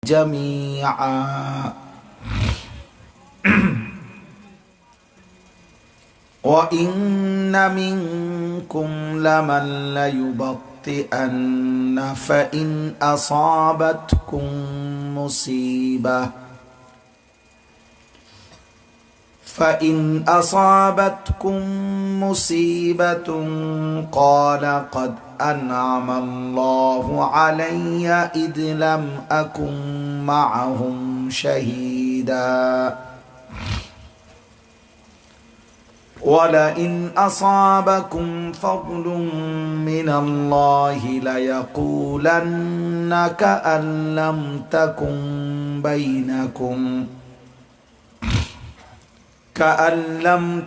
جميعا وإن منكم لمن ليبطئن فإن أصابتكم مصيبة قال قد أنعم الله علي إذ لم أكن معهم شهيدا ولئن أصابكم فضل من الله ليقولن كأن لم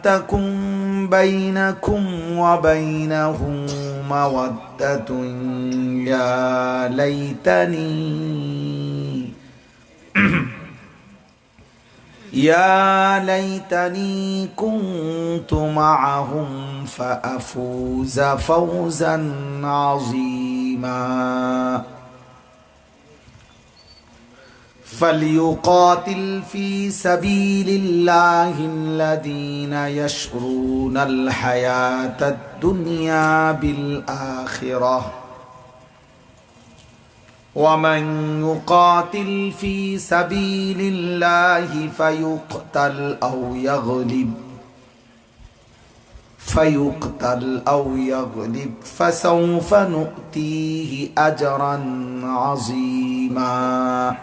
تكن بينكم وبينه مودة يا ليتني كنت معهم فأفوز فوزا عظيما فليقاتل في سبيل الله الذين يشرون الحياة الدنيا بالآخرة ومن يقاتل في سبيل الله فيقتل أو يغلب فسوف نؤتيه أجرا عظيما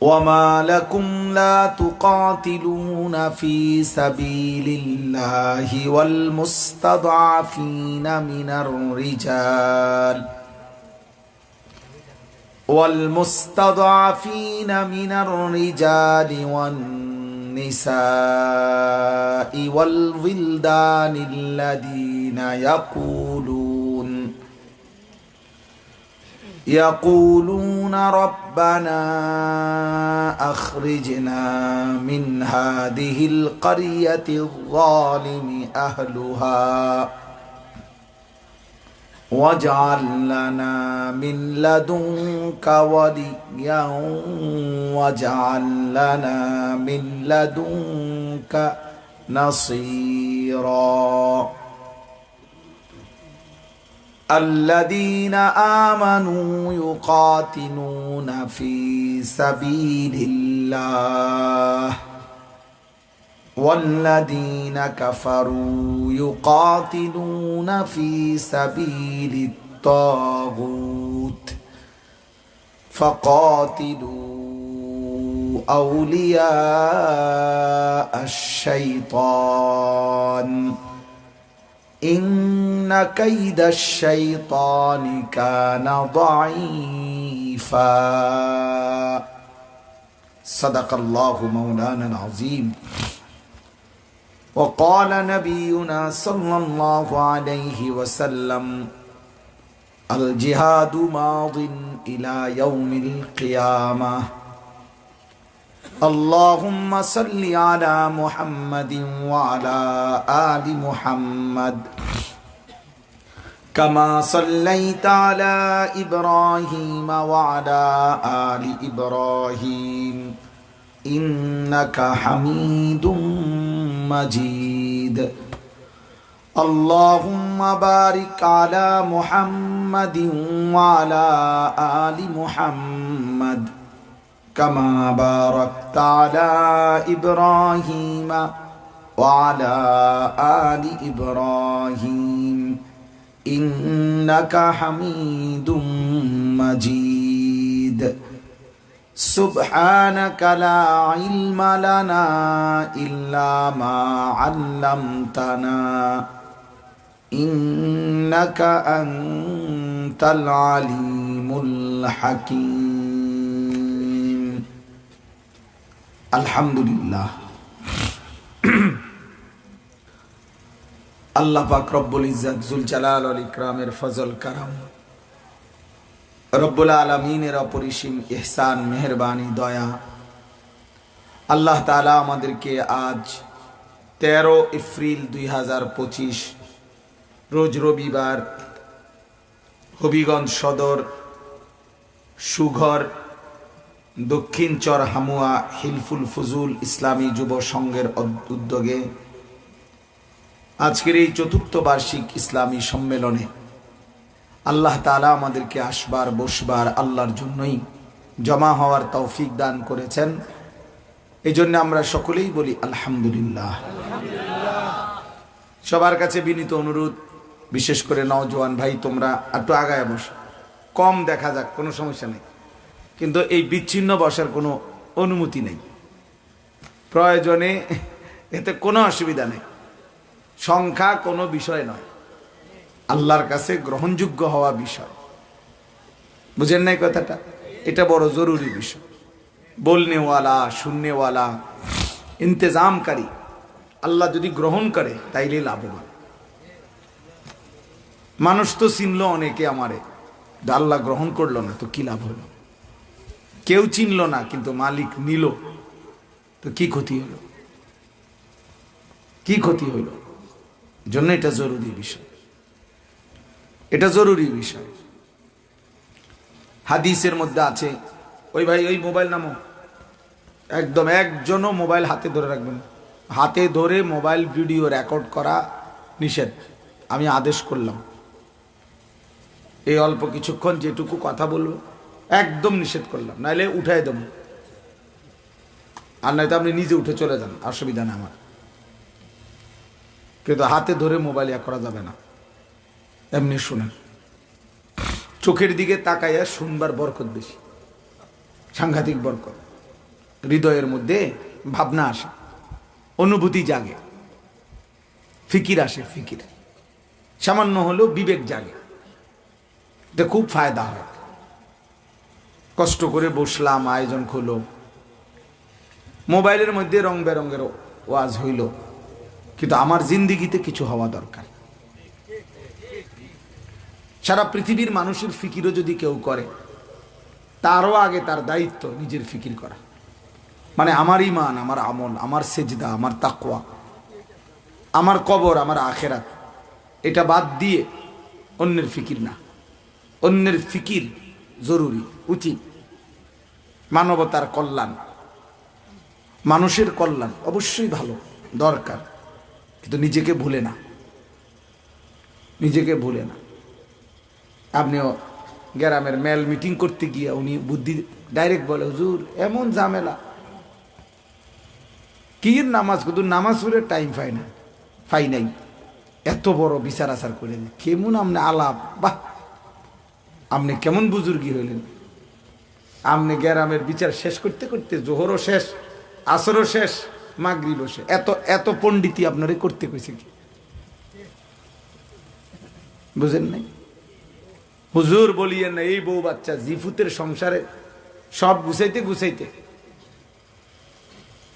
وما لكم لا تقاتلون في سبيل الله والمستضعفين من الرجال والنساء والولدان الذين يقولون ربنا أخرجنا من هذه القرية الظالم أهلها واجعل لنا من لدنك وليا واجعل لنا من لدنك نصيرا الذين آمنوا يقاتلون في سبيل الله والذين كفروا يقاتلون في سبيل الطاغوت فقاتلوا أولياء الشيطان إن كيد الشيطان كان ضعيفا صدق الله مولانا العظيم وقال نبينا صلى الله عليه وسلم الجهاد ماض إلى يوم القيامة اللهم صل على محمد وعلى آل محمد كما صليت على إبراهيم وعلى آل إبراهيم إنك حميد مجيد اللهم بارك على محمد وعلى آل محمد كما باركت على إبراهيم وعلى آل إبراهيم إنك حميد مجيد سبحانك لا علم لنا إلا ما علمتنا إنك أنت العليم الحكيم الحمد لله আল্লাহ পাক রব্বুল ইজ্জত জুল জালাল ওয়াল ইকরামের ফজল করম রব্বুল আলামিনের অপরিসীম ইহসান মেহেরবানি দয়া আল্লাহ তাআলা আমাদেরকে আজ 13 এপ্রিল 2025 রোজ রবিবার হবিগঞ্জ সদর সুঘর দক্ষিণ চর হামুয়া হিলফুল ফুজুল ইসলামী যুব সংঘের উদ্যোগে আজকের এই চতুর্থ বার্ষিক ইসলামী সম্মেলনে আল্লাহ তাআলা আমাদেরকে আসবার বসবার আল্লাহর জন্যই জমা হওয়ার তৌফিক দান করেছেন। এই জন্য আমরা সকলেই বলি আলহামদুলিল্লাহ। সবার কাছে বিনীত অনুরোধ, বিশেষ করে নওজোয়ান ভাই, তোমরা একটু আগায় বসো, কম দেখা যাক, কোনো সমস্যা নেই, কিন্তু এই বিচ্ছিন্ন বসার কোনো অনুমতি নেই। প্রয়োজনে এতে কোনো অসুবিধা নেই, সংখ্যা কোনো বিষয় নয়, আল্লাহর কাছে গ্রহণযোগ্য হওয়া বিষয়। বুঝেন নাই কথাটা? এটা বড় জরুরি বিষয়। বলনেওয়ালা, শুননেওয়ালা, ইন্তজামকারী আল্লাহ যদি গ্রহণ করে তাইলে লাভবান। মানুষ তো চিনলো অনেকে আমারে, আল্লাহ গ্রহণ করলো না তো কি লাভ হলো? কেউ চিনলো না কিন্তু মালিক নিল, তো কি ক্ষতি হলো? কি ক্ষতি হইল? জন্য এটা জরুরি বিষয়, এটা জরুরি বিষয়। হাদিসের মধ্যে আছে, ওই ভাই ওই মোবাইল নামো, একদম একজনও মোবাইল হাতে ধরে রাখবেন। হাতে ধরে মোবাইল ভিডিও রেকর্ড করা নিষেধ, আমি আদেশ করলাম। এই অল্প কিছুক্ষণ যেটুকু কথা বলবো একদম নিষেধ করলাম, নাইলে উঠাই দেব। আর নয়তো আপনি নিজে উঠে চলে যান, অসুবিধা নেই আমার, কিন্তু হাতে ধরে মোবাইল করা যাবে না। এমনি শুনেন, চোখের দিকে তাকাইয়া শুনবার বরকত বেশি, সাংঘাতিক বরকত। হৃদয়ের মধ্যে ভাবনা আসে, অনুভূতি জাগে, ফিকির আসে, ফিকির সামান্য হলেও বিবেক জাগে, এটা খুব ফায়দা হয়। কষ্ট করে বসলাম, আয়োজন হলো, মোবাইলের মধ্যে রং বেরঙের ওয়াজ হইল, কিন্তু আমার জিন্দিগিতে কিছু হওয়া দরকার। সারা পৃথিবীর মানুষের ফিকিরও যদি কেউ করে, তারও আগে তার দায়িত্ব নিজের ফিকির করা। মানে আমার ঈমান, আমার আমল, আমার সেজদা, আমার তাকওয়া, আমার কবর, আমার আখেরাত, এটা বাদ দিয়ে অন্যের ফিকির না। অন্যের ফিকির জরুরি, উচিত। মানবতার কল্যাণ, মানুষের কল্যাণ অবশ্যই ভালো, দরকার, কিন্তু নিজেকে ভুলে না, নিজেকে ভুলে না। আপনিও গ্রামের মেল মিটিং করতে গিয়ে উনি বুদ্ধি ডাইরেক্ট বলে, হুজুর এমন ঝামেলা, কি নামাজ, কিন্তু নামাজ পড়ে টাইম পাই নাই, এত বড় বিচার আচার করে কেমন আপনি আলাপ, বাহ আপনি কেমন বুজুর্গি হইলেন। আপনি গ্রামের বিচার শেষ করতে করতে জোহরও শেষ, আসরও শেষ, মাগরিবও শেষ, এত এত পণ্ডিতি আপনারে করতে কইছে কি? বুঝেন নাই? হুজুর বলিয়েন না, এই বউ বাচ্চা জিফুতের সংসারে সব গুছাইতে গুছাইতে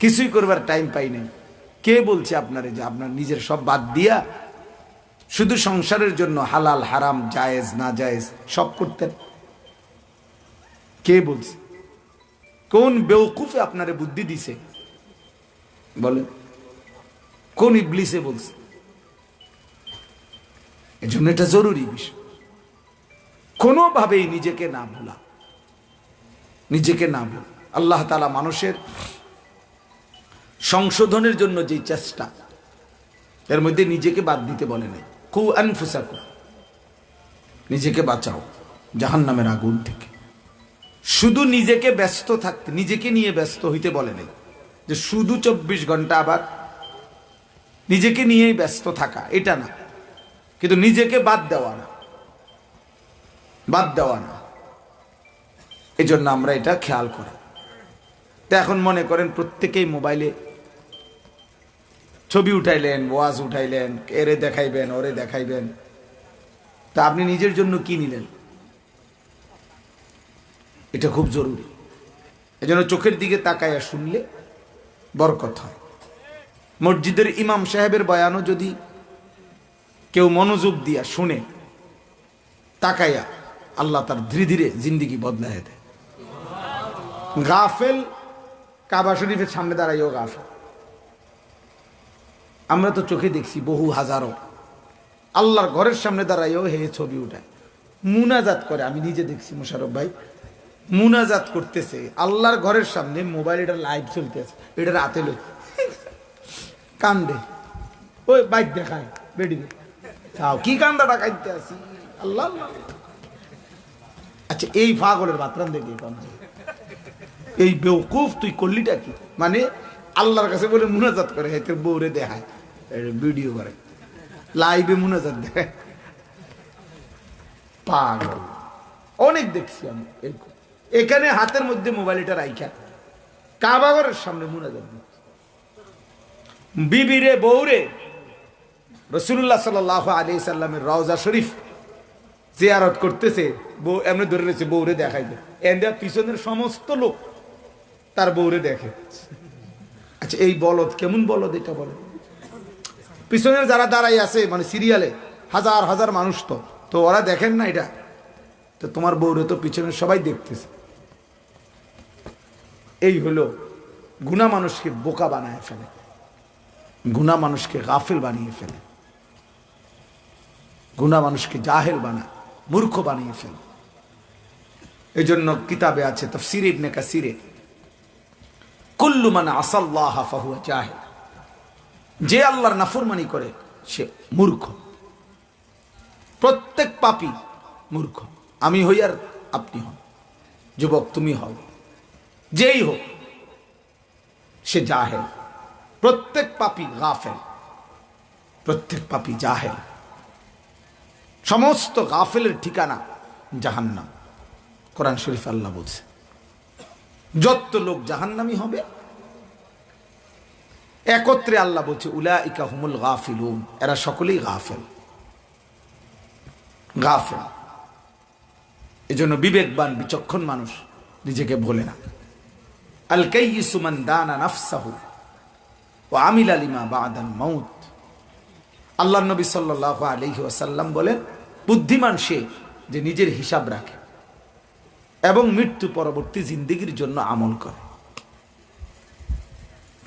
কিছুই করবার টাইম পাই নাই। কে বলছে আপনারে যে আপনার নিজের সব বাদ দিয়া শুধু সংসারের জন্য হালাল হারাম জায়েজ না জায়েজ সব করতেন? কে বলছে? কোন বেওকুফে আপনারে বুদ্ধি দিছে বলেন? কোন ইবলিসে বলছে? এজন্য এটা জরুরি বিষয়, কোনোভাবেই নিজেকে না ভোলা, নিজেকে না ভোলা। আল্লাহ তাআলা মানুষের সংশোধনের জন্য যে চেষ্টা, এর মধ্যে নিজেকে বাদ দিতে বলে নাই। কু আনফুসাকুম, নিজেকে বাঁচাও জাহান্নামের আগুন থেকে। শুধু নিজেকে ব্যস্ত থাকতে, নিজেকে নিয়ে ব্যস্ত হইতে বলে নাই, যে শুধু 24 ঘন্টা আবার নিজেকে নিয়েই ব্যস্ত থাকা, এটা না, কিন্তু নিজেকে বাদ দেওয়া না, বাদ দেওয়া না। এই জন্য আমরা এটা খেয়াল করি। তো এখন মনে করেন প্রত্যেকেই মোবাইলে ছবি উঠাইলেন, ওয়াজ উঠাইলেন, এরে দেখাইবেন, ওরে দেখাইবেন, তা আপনি নিজের জন্য কি নিলেন? এটা খুব জরুরি। এজন্য চোখের দিকে তাকাইয়া শুনলে বরকত হয়। মসজিদের ইমাম সাহেবের বয়ানও যদি কেউ মনোযোগ দিয়া শুনে, তাকাইয়া, আল্লাহ তার ধীরে ধীরে জিন্দিগি বদলায় দেয়। গাফেল কাবা শরীফের সামনে দাঁড়াইও গাফেল। আমরা তো চোখে দেখছি বহু হাজারো আল্লাহর ঘরের সামনে দাঁড়াইও হে ছবি উঠায়, মুনাজাত করে। আমি নিজে দেখছি, মোশারফ ভাই মুনাজাত করতেছে আল্লাহর ঘরের সামনে, মোবাইল এটা লাইভ চলতেছে, এটা রাতে লই কান্দে, ওই বাইক দেখায় বেডি তাও কি কান্দা ডাকাইতে আসি আল্লাহ আল্লাহ। আচ্ছা এই পাগলের বাতরান দেখে এই বেওকুফ তুই করলিটা কি? মানে আল্লাহর কাছে বলে মুনাজাত করে, তোর বউরে দেখায়, ভিডিও করে, লাইভে মুনাজাত দেখায়। পাগল অনেক দেখছি আমি এরকম। এখানে হাতের মধ্যে মোবাইলটা রাইখা কাবা ঘরের সামনে মুনাজাত দিচ্ছে। বিবিরে বউরে রাসূলুল্লাহ সাল্লাল্লাহু আলাইহি সাল্লামের রওজা শরীফ জিয়ারত করতেছে, বউ এমনি ধরে রয়েছে, বউরে দেখাইবে, এন্ডা পিছনের সমস্ত লোক তার বউরে দেখে। আচ্ছা এই বলদ কেমন বলদ এটা বলে? পিছনের যারা দাঁড়াই আছে মানে সিরিয়ালে হাজার হাজার মানুষ, তো ওরা দেখেন না এটা? তো তোমার বউরে তো পিছনের সবাই দেখতেছে। এই হলো গুনাহ মানুষকে বোকা বানায় ফেলে, গুনাহ মানুষকে গাফিল বানিয়ে ফেলে, গুনাহ মানুষকে জাহেল বানায়, মূর্খ বানিয়ে ফেলে। এই জন্য কিতাবে আছে তাফসীর ইবনে কাসিরে, কুল্লু মান আসাল্লাহ ফাহুয়া জাহিল, যে আল্লাহর নাফরমানি করে সে মূর্খ। প্রত্যেক পাপী মূর্খ, আমি হই আর আপনি হন, যুবক তুমি হও, যেই হোক সে জাহেল। প্রত্যেক পাপী গাফেল, প্রত্যেক পাপী জাহেল। সমস্ত গাফেলের ঠিকানা জাহান্নাম। কোরআন শরীফ আল্লাহ বলছে যত লোক জাহান্নামী হবে একত্রে, আল্লাহ বলছে উলাইকা হুমুল গাফিলুন, এরা সকলেই গাফেল, গাফেল। এজন্য বিবেকবান বিচক্ষণ মানুষ নিজেকে ভোলে না। আল কাইয়িসু মান দানা নাফসাহু ওয়া আমিলা লিমা বাদাল মাউত। আল্লাহর নবী সাল্লাল্লাহু আলাইহি ওয়াসাল্লাম বলেন, বুদ্ধিমান সে যে নিজের হিসাব রাখে এবং মৃত্যু পরবর্তী জিন্দেগির জন্য আমল করে।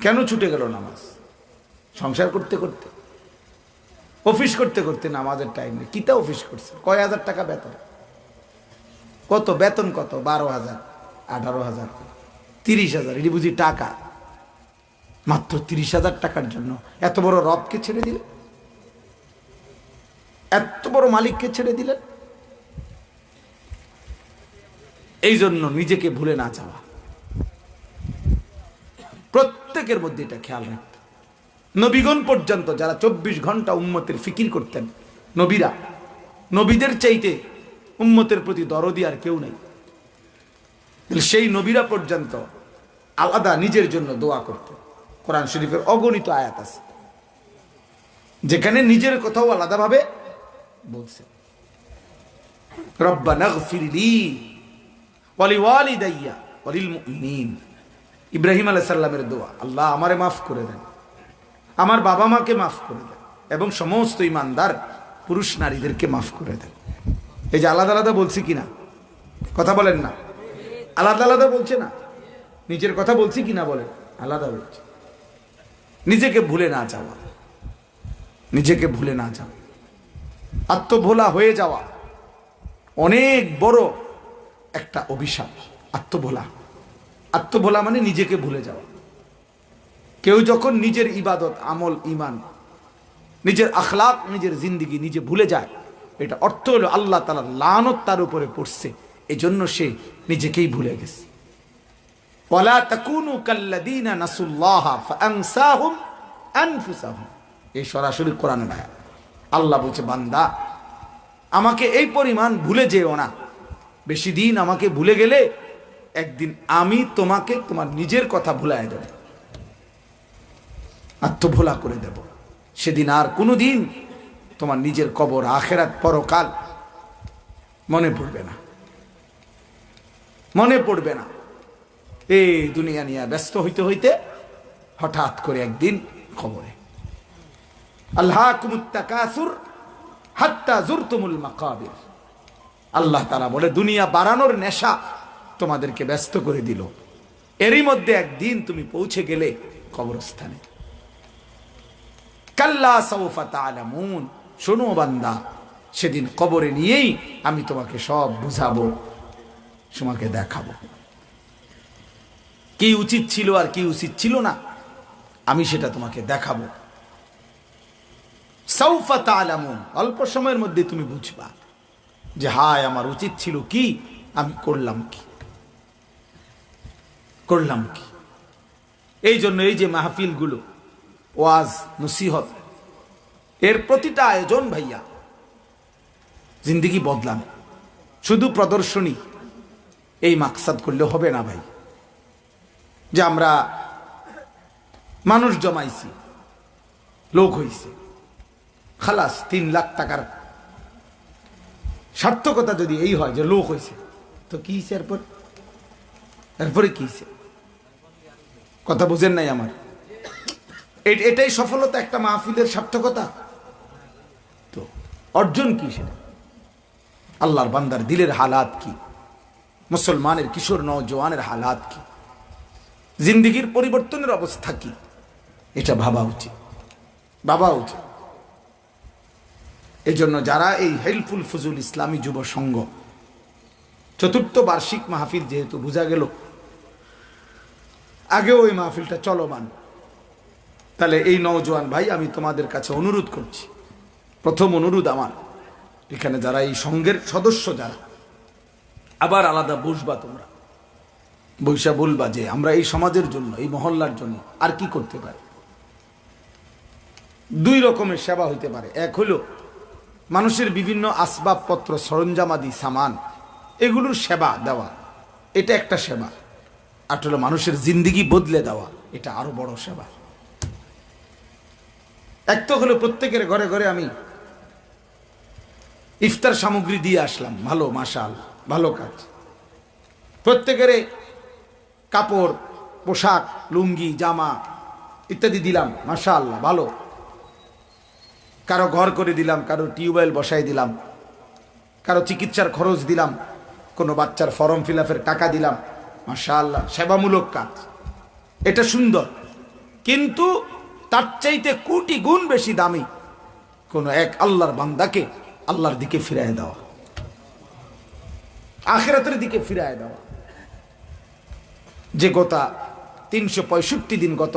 কেন ছুটে গেল নামাজ? সংসার করতে করতে, অফিস করতে করতে নামাজের টাইম নেই। কিতা অফিস করছে? কয় হাজার টাকা বেতন? কত বেতন? কত? 12,000, 18,000, 30,000। এটি বুঝি টাকা? মাত্র 30,000 টাকার জন্য এত বড় রবকে ছেড়ে দিলেন, এত বড় মালিককে ছেড়ে দিলেন। এই জন্য নিজেকে ভুলে না যাওয়া, প্রত্যেকের মধ্যে এটা খেয়াল রাখতে। নবীগণ পর্যন্ত যারা 24 ঘন্টা উম্মতের ফিকির করতেন, নবীরা, নবীদের চাইতে উম্মতের প্রতি দরদি আর কেউ নেই। সেই নবীরা পর্যন্ত আলাদা নিজের জন্য দোয়া করতেন। কোরআন শরীফের অগণিত আয়াত আছে যেখানে নিজের কথাও আলাদাভাবে বলছে। রব্বানা গফিরলি ওয়া লিওয়ালিদাইয়া ওয়া লিল মুমিনিন। ইব্রাহিম আলাইহিস সালামের দোয়া, আল্লাহ আমারে মাফ করে দেন, আমার বাবা মাকে মাফ করে দেন এবং সমস্ত ঈমানদার পুরুষ নারীদেরকে মাফ করে দেন। এই যে আলাদা আলাদা বলছি কিনা? কথা বলেন না? আলাদা আলাদা বলছে না? নিজের কথা বলছি কিনা বলেন? আলাদা বলছে। নিজেকে ভুলে না যাওয়া, নিজেকে ভুলে না যাওয়া, আত্মভোলা হয়ে যাওয়া অনেক বড় একটা অভিশাপ। আত্মভোলা, আত্মভোলা মানে নিজেকে ভুলে যাওয়া। কেউ যখন নিজের ইবাদত, আমল, ইমান, নিজের আখলাক, নিজের জিন্দিগি নিজে ভুলে যায়, এটা অর্থ হলো আল্লাহ তাআলার লানত তার উপরে পড়ছে, এজন্য সে নিজেকেই ভুলে গেছে। ওয়ালা তাকুনু কাল্লাযীনা নাসুল্লাহা ফাআনসাহুম আনফুসাহুম। এই সরাসরি কোরআনের আয়াত। আল্লাহ বলছে, বান্দা আমাকে এই পরিমাণ ভুলে যেও না। বেশি দিন আমাকে ভুলে গেলে একদিন আমি তোমাকে তোমার নিজের কথা ভুলায় দেব, আত্মভোলা করে দেব। সেদিন আর কোনোদিন তোমার নিজের কবর, আখেরাত, পরকাল মনে পড়বে না, মনে পড়বে না। এই দুনিয়া নিয়ে ব্যস্ত হইতে হইতে হঠাৎ করে একদিন খবরে আল্লাহকুমুত তাকাসুর হাত্তা যুরতুমুল মাকাবির। আল্লাহ তাআলা বলে, দুনিয়া বাড়ানোর নেশা তোমাদেরকে ব্যস্ত করে দিল, এরই মধ্যে একদিন তুমি পৌঁছে গেলে কবরস্থানে। কাল্লা সাউফা তা'লামুন। শোনো বান্দা, সেদিন কবরে নিয়েই আমি তোমাকে সব বুঝাবো। তোমাকে দেখাবো কি উচিত ছিল আর কি উচিত ছিল না, আমি সেটা তোমাকে দেখাবো। সাউফা তা'লামুন, অল্প সময়ের মধ্যে তুমি বুঝবা যে হায় আমার উচিত ছিল কি, আমি করলাম কি। এই জন্য এই যে মাহফিলগুলো, ওয়াজ নসিহত, এর প্রতিটা আয়োজন ভাইয়া জিন্দেগি বদলানো। শুধু প্রদর্শনী এই মাকসাদ করলে হবে না ভাই, যে আমরা মানুষ জমাইছি, লোক হইছে, খালাস 3 লাখ টাকার সার্থকতা যদি এই হয় যে লোক হইছে, তো কি হইছে এরপরে কি হইছে? কথা বুঝেন নাই আমার? এটাই সফলতা একটা মাহফিলের সার্থকতা? তো অর্জন কি সেটা? আল্লাহর বান্দার দিলের হালাত কি, মুসলমানের কিশোর নওজওয়ানের হালাত কি, জিন্দেগির পরিবর্তনের অবস্থা কি, এটা ভাবা উচিত। এই জন্য যারা এই হেলফুল ফুজুল ইসলামী যুব সংঘ 4th বার্ষিক মাহফিল, যেহেতু বোঝা গেল আগেও ওই মাহফিলটা চলমান, তাহলে এই নওজোয়ান ভাই আমি তোমাদের কাছে অনুরোধ করছি, প্রথম অনুরোধ আমার, এখানে যারা এই সংঘের সদস্য যারা, আবার আলাদা বসবা, তোমরা বৈশা বলবা যে আমরা এই সমাজের জন্য, এই মহল্লার জন্য আর কি করতে পারি। 2 রকমের সেবা হইতে পারে। এক হলো মানুষের বিভিন্ন আসবাবপত্র, সরঞ্জামাদি, সামান, এগুলোর সেবা দেওয়া, এটা একটা সেবা। আর হলো মানুষের জিন্দেগি বদলে দেওয়া, এটা আরো বড় সেবা। এক তো হলো প্রত্যেকের ঘরে ঘরে আমি ইফতার সামগ্রী দিয়ে আসলাম, ভালো, মাশাআল্লাহ, ভালো কাজ। প্রত্যেকের কাপড়, পোশাক, লুঙ্গি, জামা ইত্যাদি দিলাম, মাশাআল্লাহ, ভালো। কারো ঘর করে দিলাম, কারো টিউবওয়েল বসাই দিলাম, কারো চিকিৎসার খরচ দিলাম, কোনো বাচ্চার ফর্ম ফিল আপের টাকা দিলাম, মাশাআল্লাহ, সেবামূলক কাজ, এটা সুন্দর। কিন্তু তার চাইতে কোটি গুণ বেশি দামি কোন এক আল্লাহর বান্দাকে আল্লাহর দিকে ফিরায় দেওয়া, আখিরাতের দিকে ফিরায় দেওয়া। যে গোটা 365 দিন গত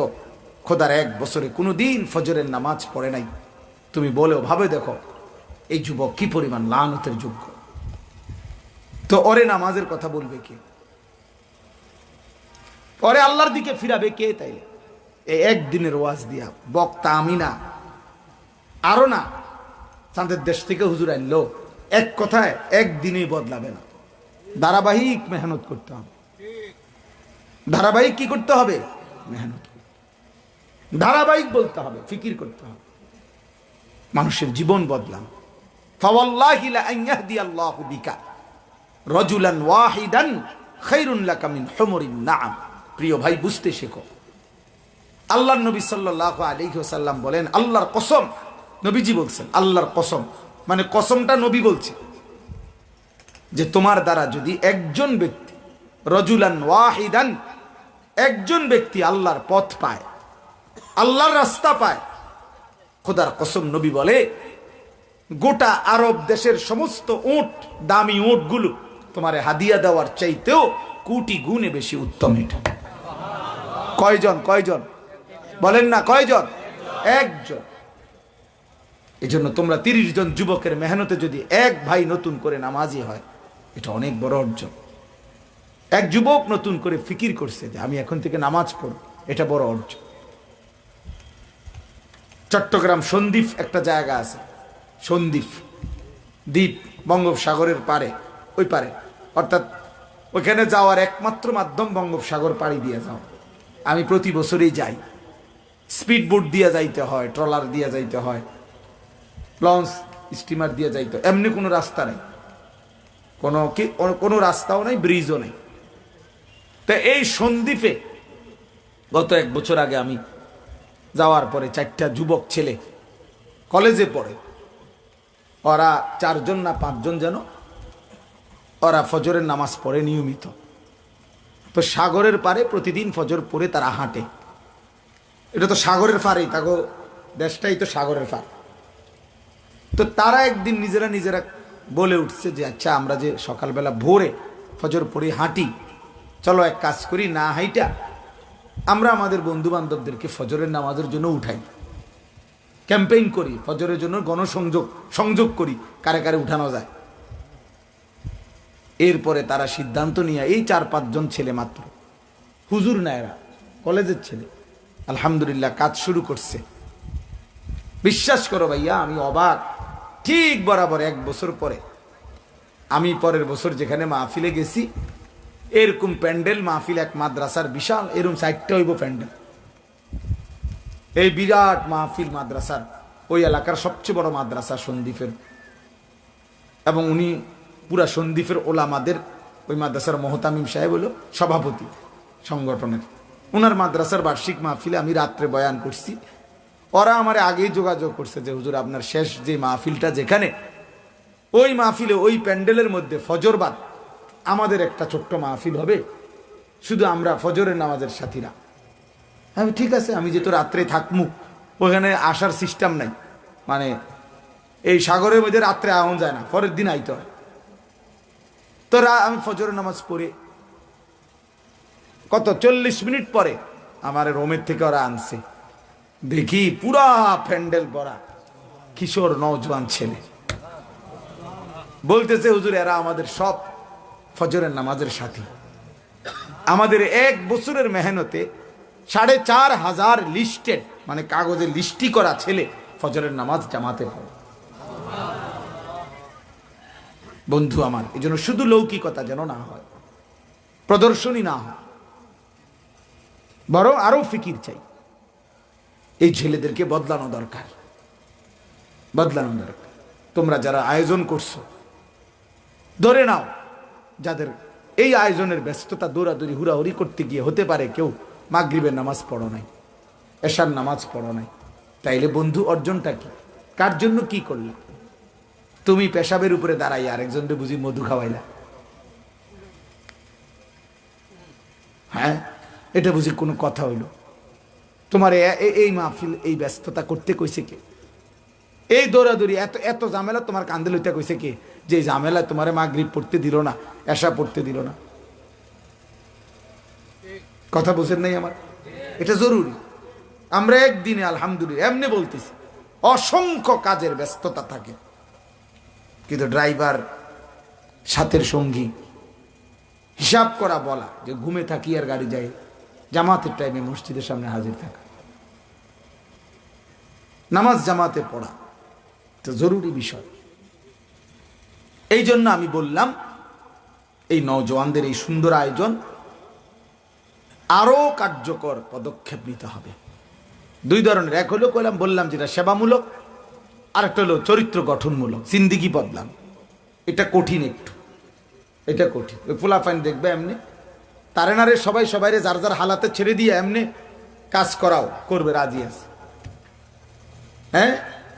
খোদার 1 বছরে কোনোদিন ফজরের নামাজ পড়ে নাই, তুমি বলেও ভাবে দেখো এই যুবক কি পরিমাণ লানতের যোগ্য। তো ওরে নামাজের কথা বলবে কে? ওরে আল্লাহর দিকে ফিরাবে কে? তাইলে এই একদিনের ওয়াজ দিয়া বক্তা আমি না, আরো না, চাঁদের দেশ থেকে হুজুর আনলো, এক কথায় একদিনেই বদলাবে না। ধারাবাহিক মেহনত করতে হবে। ধারাবাহিক কি করতে হবে? মেহনত, ধারাবাহিক বলতে হবে, ফিকির করতে হবে, মানুষের জীবন বদলান। ফাওয়াল্লাহি লা আন ইয়াহদিয়াল্লাহু বিকা রাজুলান ওয়াহিদান খায়রুন লাকা মিন হুমুরিন নাআম। প্রিয় ভাই, বুঝতে শেখো। আল্লাহর নবী সাল্লাল্লাহু আলাইহি ওয়াসাল্লাম বলেন, আল্লাহর কসম, নবীজি বলছেন আল্লাহর কসম, মানে কসমটা নবী বলছে, যে তোমার দ্বারা যদি একজন ব্যক্তি, রাজুলান ওয়াহিদান, একজন ব্যক্তি আল্লাহর পথ পায়, আল্লাহর রাস্তা পায়, খোদার কসম নবী বলে গোটা আরব দেশের সমস্ত উট, দামি উটগুলো তোমারে হাদিয়া দেওয়ার চাইতেও কোটি গুণে বেশি উত্তম। এটা কয়জন বলেন না, কয়জন? একজন। এই জন্য তোমরা 30 জন যুবকের মেহনতে যদি এক ভাই নতুন করে নামাজি হয়, এটা অনেক বড় অর্জন। এক যুবক নতুন করে ফিকির করছে যে আমি এখন থেকে নামাজ পড়ব, এটা বড় অর্জন। চট্টগ্রাম সন্দ্বীপ একটা জায়গা আছে, সন্দ্বীপ দ্বীপ, বঙ্গোপসাগরের পারে, ওই পারে, অর্থাৎ ওইখানে যাওয়ার একমাত্র মাধ্যম বঙ্গোপসাগর পাড়ি দিয়ে যাও। আমি প্রতি বছরই যাই, স্পিড বোট দিয়ে যাইতে হয়, ট্রলার দিয়ে যাইতে হয়, লঞ্চ, স্টিমার দিয়ে যাইতে, এমনি কোনো রাস্তা নেই, কোনো রাস্তাও নেই, ব্রিজও নেই। তো এই সন্দ্বীপে গত 1 বছর আগে আমি যাওয়ার পরে 4টা যুবক ছেলে কলেজে পড়ে, ওরা 4 জন না 5 জন যেন, ওরা ফজরের নামাজ পড়ে নিয়মিত। তো সাগরের পারে প্রতিদিন ফজর পড়ে তারা হাঁটে। এটা তো সাগরের পারেই, তাগো দেশটাই তো সাগরের পার। তো তারা একদিন নিজেরা বলে উঠছে যে আচ্ছা, আমরা যে সকালবেলা ভোরে ফজর পড়ে হাঁটি, চলো এক কাজ করি, না হাইটা আমরা আমাদের বন্ধু বান্ধবদেরকে ফজরের নামাজের জন্য উঠাই, ক্যাম্পেইন করি, ফজরের জন্য সংযোগ করি, কারে কারে উঠানো যায়। এরপরে তারা সিদ্ধান্ত নিয়ে, এই 4-5 জন ছেলে মাত্র, হুজুর না এরা, কলেজের ছেলে, আলহামদুলিল্লাহ কাজ শুরু করছে। বিশ্বাস করো ভাইয়া, আমি অবাক। ঠিক বরাবর 1 বছর পরে আমি পরের বছর যেখানে মাহফিলে গেছি, এরকম প্যান্ডেল মাহফিল, এক মাদ্রাসার বিশাল, এরকম 4টা হইব প্যান্ডেল, এই বিরাট মাহফিল মাদ্রাসার, ওই এলাকার সবচেয়ে বড় মাদ্রাসা সন্দ্বীপের, এবং উনি পুরা সন্দ্বীপের ওলামাদের, ওই মাদ্রাসার মোহতামিম সাহেব হলো সভাপতি সংগঠনের, ওনার মাদ্রাসার বার্ষিক মাহফিলে আমি রাত্রে বয়ান করছি। ওরা আমার আগেই যোগাযোগ করছে যে হুজুর আপনার শেষ যে মাহফিলটা যেখানে, ওই মাহফিলে ওই প্যান্ডেলের মধ্যে ফজর বাদ আমাদের একটা ছোট্ট মাহফিল হবে, শুধু আমরা ফজরের নামাজের সাথীরা। আমি ঠিক আছে, আমি যেহেতু রাত্রে থাকমু, ওখানে আসার সিস্টেম নাই, মানে এই সাগরের মধ্যে রাত্রে আওয়া যায় না, পরের দিন আইতে হয়। তো আমি ফজরের নামাজ পড়ে কত 40 মিনিট পরে আমার রোমের থেকে ওরা আনছে, দেখি পুরা প্যান্ডেল ভরা কিশোর নওজোয়ান ছেলে, বলতেছে হুজুর এরা আমাদের সব ফজরের নামাজের সাথী। আমাদের 1 বছরের মেহনতে 4500 লিস্টেড, মানে কাগজে লিস্টি করা ছেলে ফজরের নামাজ জামাতে পড়ে। বন্ধু আমার, এই জন্য শুধু লৌকিকতা যেন না হয়, প্রদর্শনী না হয়, বরং আরো ফিকির চাই। এই ছেলেদেরকে বদলানো দরকার, বদলানো দরকার। তোমরা যারা আয়োজন করছো, ধরে নাও যাদের এই আয়োজনের ব্যস্ততা, দৌড়াদৌড়ি হুড়াহুড়ি করতে গিয়ে হতে পারে কেউ মাগরিবের নামাজ পড়ো নাই, এশার নামাজ পড়ো নাই, তাইলে বন্ধু অর্জনটা কি? কার জন্য কি করলা? তুমি পেশাবের উপরে দাঁড়াই আরেকজনকে বুঝি মধু খাওয়াইলা? হ্যাঁ, এটা বুঝি কোনো কথা হইল? তোমার এই মাহফিল, এই ব্যস্ততা করতে কইছে কে? এই দৌড়াদৌড়ি, এত এত ঝামেলা তোমার কান্দে লইতে কইছে কে? যে ঝামেলা তোমার মাগরিব পড়তে দিল না, এশা পড়তে দিল না। কথা বুঝেন নাই আমার? এটা জরুরি। আমরা একদিনে আলহামদুলিল্লাহ এমনি বলতেছি, অসংখ্য কাজের ব্যস্ততা থাকে, কিন্তু ড্রাইভার, সাথের সঙ্গী, হিসাব করা, বলা যে ঘুমে থাকি আর গাড়ি যাই, জামাতের টাইমে মসজিদের সামনে হাজির থাকা, নামাজ জামাতে পড়া, তো জরুরি বিষয়। এই জন্য আমি বললাম এই নওজোয়ানদের এই সুন্দর আয়োজন আরো কার্যকর পদক্ষেপ নিতে হবে। 2 ধরনের, এক হলো বললাম যেটা সেবামূলক, আর একটা হলো চরিত্র গঠনমূলক, জিন্দিগি বদলান। এটা কঠিন, একটু এটা কঠিন। ওই পোলাপাইন দেখবে এমনি তারেনারে সবাই সবাইরে যার যার হালাতে ছেড়ে দিয়ে এমনি কাজ করাও, করবে, রাজি আছে। হ্যাঁ,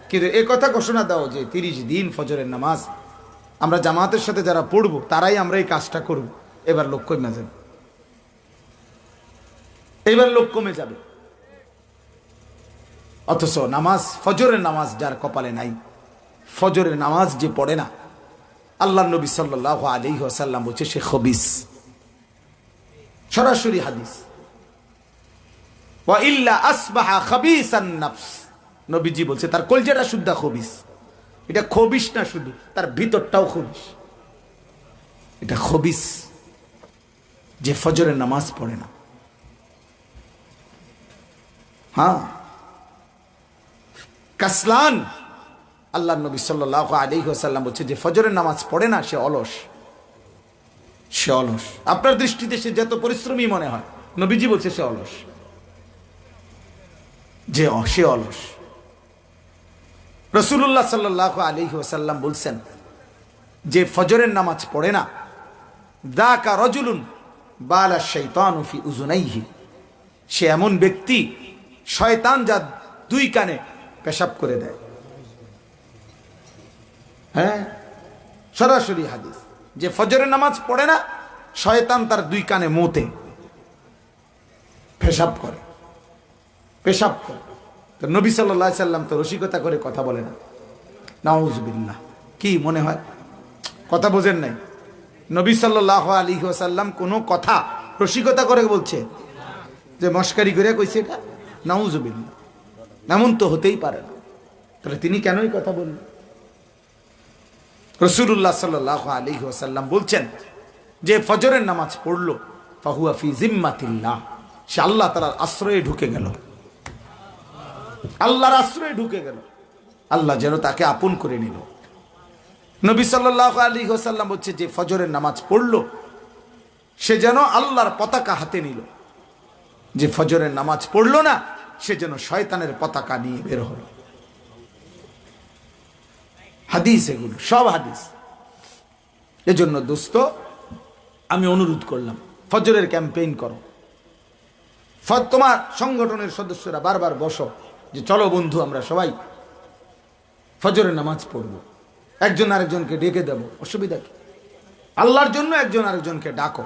কিন্তু এ কথা ঘোষণা দাও যে 30 দিন ফজরের নামাজ আমরা জামাতের সাথে যারা পড়বো তারাই আমরা এই কাজটা করব, এবার লোক কমে যাবে, এবার লোক কমে যাবে। অথচ নামাজ, ফজরের নামাজ যার কপালে নাই, ফজরের নামাজ যে পড়ে না, আল্লাহ নবী সাল্লাল্লাহু আলাইহি ওয়াসাল্লাম বলছে সে খবিস, সরাসরি হাদিস। ওয়া ইল্লা আসবাহা খাবিসান নাফস, নবীজি বলছে তার কলজাটা শুদ্ধ খবিস। এটা খবিস না, শুধু তার ভিতরটাও খবিস। এটা খবিস যে ফজরের নামাজ পড়ে না। হ্যাঁ, কাসলান, আল্লাহ নবী সাল্লাল্লাহু আলাইহি ওয়াসাল্লাম বলছে যে ফজরের নামাজ পড়ে না সে অলস, সে অলস। আপনার দৃষ্টিতে সে যত পরিশ্রমী মনে হয়, নবীজি বলছে সে অলস, যে সে অলস। রাসূলুল্লাহ সাল্লাল্লাহু আলাইহি ওয়াসাল্লাম বলছেন যে ফজরের নামাজ পড়ে না, যাকা রাজুলুন বালা শাইতানু ফি উযুনাইহি, সে এমন ব্যক্তি শয়তান যার 2 কানে পেশাব করে দেয়। হ্যাঁ, সরাসরি হাদিস, যে ফজরের নামাজ পড়ে না শয়তান তার 2 কানে মুতে পেশাব করে, পেশাব করে। তো নবী সাল্লাল্লাহু আলাইহি সাল্লাম তো রসিকতা করে কথা বলে না, নাউযুবিল্লাহ। কি মনে হয় কথা বোঝেন নাই? নবী সাল্লাল্লাহু আলাইহি ওয়াসাল্লাম কোনো কথা রসিকতা করে বলছে যে মস্কারি করে কইছে এটা? নাউজুবিল্লাহ, এমন তো হতেই পারে না। তাহলে তিনি কেনই কথা বললেন? রাসূলুল্লাহ সাল্লাল্লাহু আলাইহি ওয়াসাল্লাম বলছেন যে ফজরের নামাজ পড়লো ফাহুয়া ফি জিম্মাতিল্লাহ, সে আল্লাহ তাআলার আশ্রয়ে ঢুকে গেল, আল্লাহর আশ্রয়ে ঢুকে গেল, আল্লাহ যেন তাকে আপন করে নিল। নবী সাল্লাল্লাহু আলাইহি ওয়াসাল্লাম বলছে যে ফজরের নামাজ পড়লো সে যেন আল্লাহর পতাকা হাতে নিল, যে ফজরের নামাজ পড়লো না সে যেন শয়তানের পতাকা নিয়ে বের হলো। হাদিস, এগুলো সব হাদিস। এজন্য দোস্ত আমি অনুরোধ করলাম ফজরের ক্যাম্পেইন করো, তোমার সংগঠনের সদস্যরা বারবার বসো যে চলো বন্ধু আমরা সবাই ফজরের নামাজ পড়বো, একজন আরেকজনকে ডেকে দেব, অসুবিধা কি? আল্লাহর জন্য একজন আরেকজনকে ডাকো।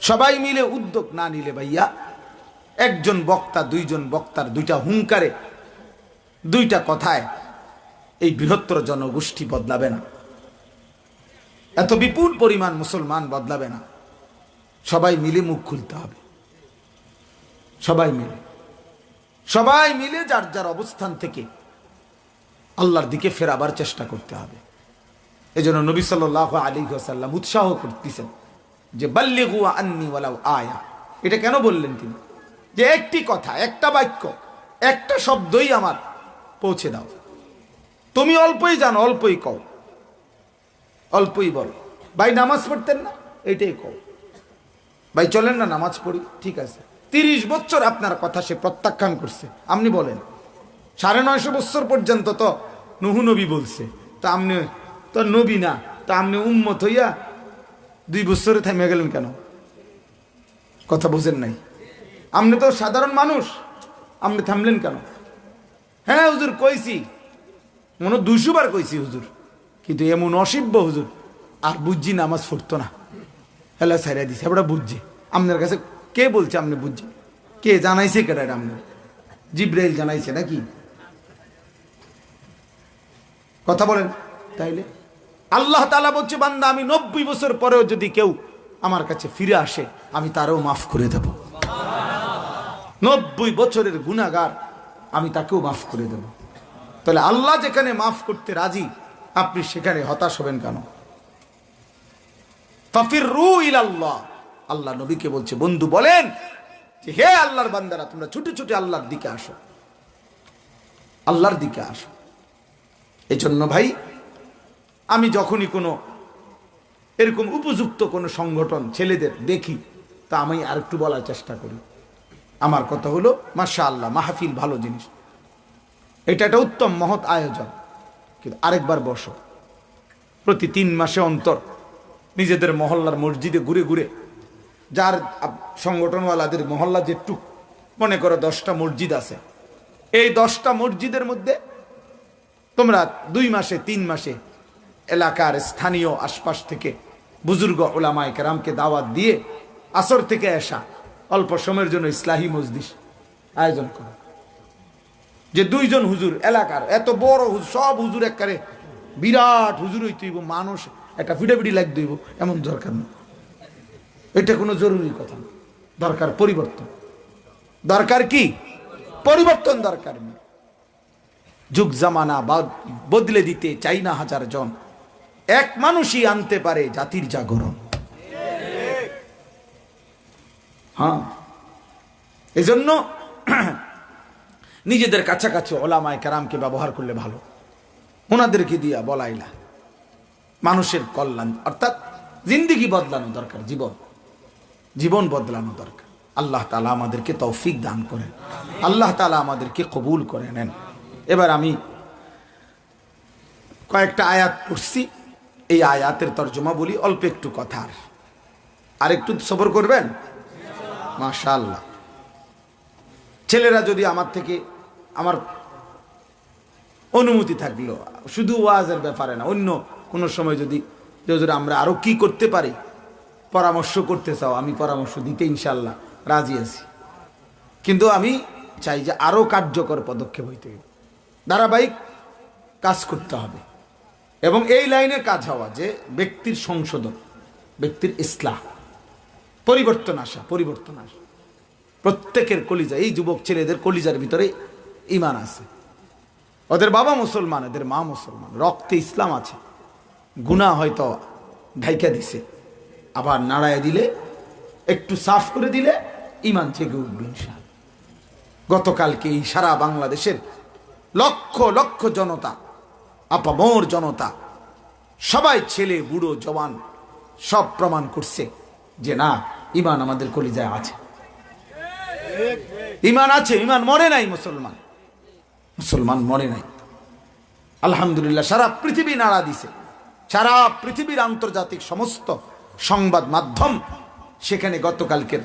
সবাই মিলে উদ্যোগ না নিলে ভাইয়া, একজন বক্তা দুইজন বক্তার দুইটা হুঙ্কারে, দুইটা কথায় এই বৃহত্তর জনগোষ্ঠী বদলাবে না, এত বিপুল পরিমাণ মুসলমান বদলাবে না। সবাই মিলে মুখ খুলতে হবে, সবাই মিলে যার যার অবস্থান থেকে আল্লাহর দিকে ফেরাবার চেষ্টা করতে হবে। এজন্য নবী সাল্লাল্লাহু আলাইহি ওয়াসাল্লাম উৎসাহ করতেছেন যে বাল্লিগু আন্নি ওয়ালাউ আয়া। এটা কেন বললেন তিনি? যে একটি কথা, একটা বাক্য, একটা শব্দই আমার পৌঁছে দাও। তুমি অল্পই জানো, অল্পই কও, অল্পই বলো। ভাই নামাজ পড়তেন না, এইটাই কও। ভাই চলেন না নামাজ পড়ি, ঠিক আছে। 30 বছর আপনার কথা সে প্রত্যাখ্যান করছে, আপনি বলেন 950 বছর পর্যন্ত তো নুহু নবী বলছে, তো আপনি তো নবী না, তো আপনি উম্মত হইয়া 2 বছরে থেমে গেলেন কেন? কথা বুঝেন নাই? আপনি তো সাধারণ মানুষ, আপনি থামলেন কেন? হ্যাঁ হুজুর কইছি, মনে 200 বার কইছি হুজুর, কিন্তু এমন অসিব্য হুজুর আর বুঝছি নামাজ পড়তো না, হেলা ছাইরা দিছে, এবার বুঝছি। আপনার কাছে কে বলছে আপনি বুঝছি? কে জানাইছে? কেটা এটা আপনার? জিব্রাইল জানাইছে নাকি? কথা বলেন। তাইলে আল্লাহ তাআলা বলছে বান্দা আমি 90 বছর পরেও যদি কেউ আমার কাছে ফিরে আসে আমি তারও মাফ করে দেব। 90 বছরের গুনাহগার আমি তাকেও মাফ করে দেব। তাহলে আল্লাহ যেখানে মাফ করতে রাজি, আপনি সেখানে হতাশ হবেন কেন? ফাফিরু ইলাল্লাহ, আল্লাহ নবীকে বলছে, বন্ধু বলেন যে হে আল্লাহর বান্দারা তোমরা ছুটে ছুটে আল্লাহর দিকে আসো, আল্লাহর দিকে আসো। এই জন্য ভাই আমি যখনই কোনো এরকম উপযুক্ত কোনো সংগঠন ছেলেদের দেখি তা আমি আর একটু বলার চেষ্টা করি। আমার কথা হলো মাশাআল্লাহ মাহফিল ভালো জিনিস, এটা একটা উত্তম মহৎ আয়োজন, কিন্তু আরেকবার বসো, প্রতি 3 মাসে অন্তর নিজেদের মহল্লার মসজিদে ঘুরে ঘুরে, যার সংগঠনওয়ালাদের মহল্লা যেটুক, মনে করো 10টা মসজিদ আছে, এই 10টা মসজিদের মধ্যে তোমরা 2 মাসে 3 মাসে এলাকার স্থানীয় আশপাশ থেকে বুজুর্গ উলামায়ে কেরামকে দাওয়াত দিয়ে আসর থেকে এসা অল্প সময়ের জন্য ইসলাহি মজলিস আয়োজন করো। যে 2 জন হুজুর এলাকার, এত বড় হুজুর, সব হুজুর একবারে বিরাট হুজুর হইতে হইব, মানুষ একটা ফিটাফিটি লাগ দইব, এমন দরকার নেই। এটা কোনো জরুরি কথা না। দরকার পরিবর্তন। দরকার কি? পরিবর্তন দরকার। যুগ জামানা বদলে দিতে চাই না 1000 জন, এক মানুষই আনতে পারে জাতির জাগরণ। হ্যাঁ, এজন্য নিজেদের কাছাকাছি ওলামায়ে কেরামকে ব্যবহার করলে ভালো, ওনাদেরকে দিয়া বলাইলা মানুষের কল্যাণ, অর্থাৎ জিন্দেগি বদলানো দরকার, জীবন বদলানো দরকার। আল্লাহ তাআলা আমাদেরকে তৌফিক দান করেন, আল্লাহ তাআলা আমাদেরকে কবুল করে নেন। এবার আমি কয়েকটা আয়াত পড়ছি, এই আয়াতের তর্জমা বলি, অল্প একটু কথা, আর একটু সবর করবেন মাশাআল্লাহ। ছেলেরা যদি আমার থেকে, আমার অনুমতি থাকলো, শুধু ওয়াজের ব্যাপারে না, অন্য কোনো সময় যদি আমরা আরো কি করতে পারি পরামর্শ করতে চাও, আমি পরামর্শ দিতে ইনশাআল্লাহ রাজি আছি। কিন্তু আমি চাই যে আরো কার্যকর পদক্ষেপ হইতে হবে, ধারাবাহিক কাজ করতে হবে। এবং এই লাইনে কাজ হওয়া যে ব্যক্তির সংশোধন, ব্যক্তির ইসলাহ, পরিবর্তন আসা। প্রত্যেকের কলিজা, এই যুবক ছেলেদের কলিজার ভিতরে ঈমান আছে। ওদের বাবা মুসলমান, এদের মা মুসলমান, রক্তে ইসলাম আছে। গুনাহ হয়তো ঢাইকা দিছে, আবার নাড়ায় দিলে, একটু সাফ করে দিলে ঈমান থেকে উঠবে ইনশাআল্লাহ। গতকালকে এই সারা বাংলাদেশের লক্ষ লক্ষ জনতা, আপামর জনতা, সবাই ছেলে বুড়ো জওয়ান সব প্রমাণ করছে যে না, ঈমান আমাদের কলিজায় আছে, ঈমান আছে, ঈমান মরে নাই। মুসলমান মরে নাই। আলহামদুলিল্লাহ, সারা পৃথিবী নাড়া দিছে, সারা পৃথিবীর আন্তর্জাতিক সমস্ত সংবাদ মাধ্যম সেখানে গতকালকের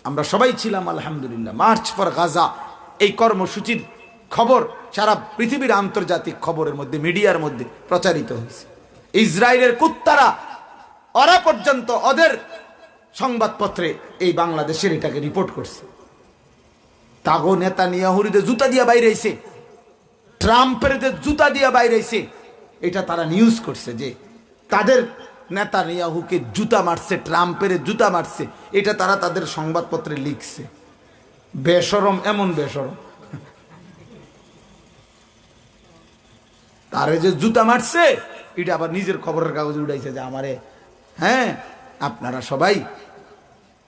আমরা সবাই ছিলাম আলহামদুলিল্লাহ। মার্চ ফর গাজা এই কর্মসূচির খবর সারা পৃথিবীর আন্তর্জাতিক খবরের মধ্যে, মিডিয়ার মধ্যে প্রচারিত হয়েছে। ইসরায়েলের কুত্তারা, ওরা পর্যন্ত ওদের সংবাদপত্রে এই বাংলাদেশের এটাকে রিপোর্ট করছে। তাগো নেতানিয়াহুর জুতা দিয়া বাইরে আইছে, ট্রাম্পের জুতা দিয়া বাইরে আইছে, এটা তারা নিউজ করছে যে তাদের নেতানিয়াহুকে জুতা মারছে, ট্রাম্পের জুতা মারছে, এটা তারা তাদের সংবাদপত্রে লিখছে। বেশরম, এমন বেশরম, তারে যে জুতা মারছে এটা আবার নিজের খবরের কাগজে উঠাইছে যে আমারে, হ্যাঁ আপনারা সবাই,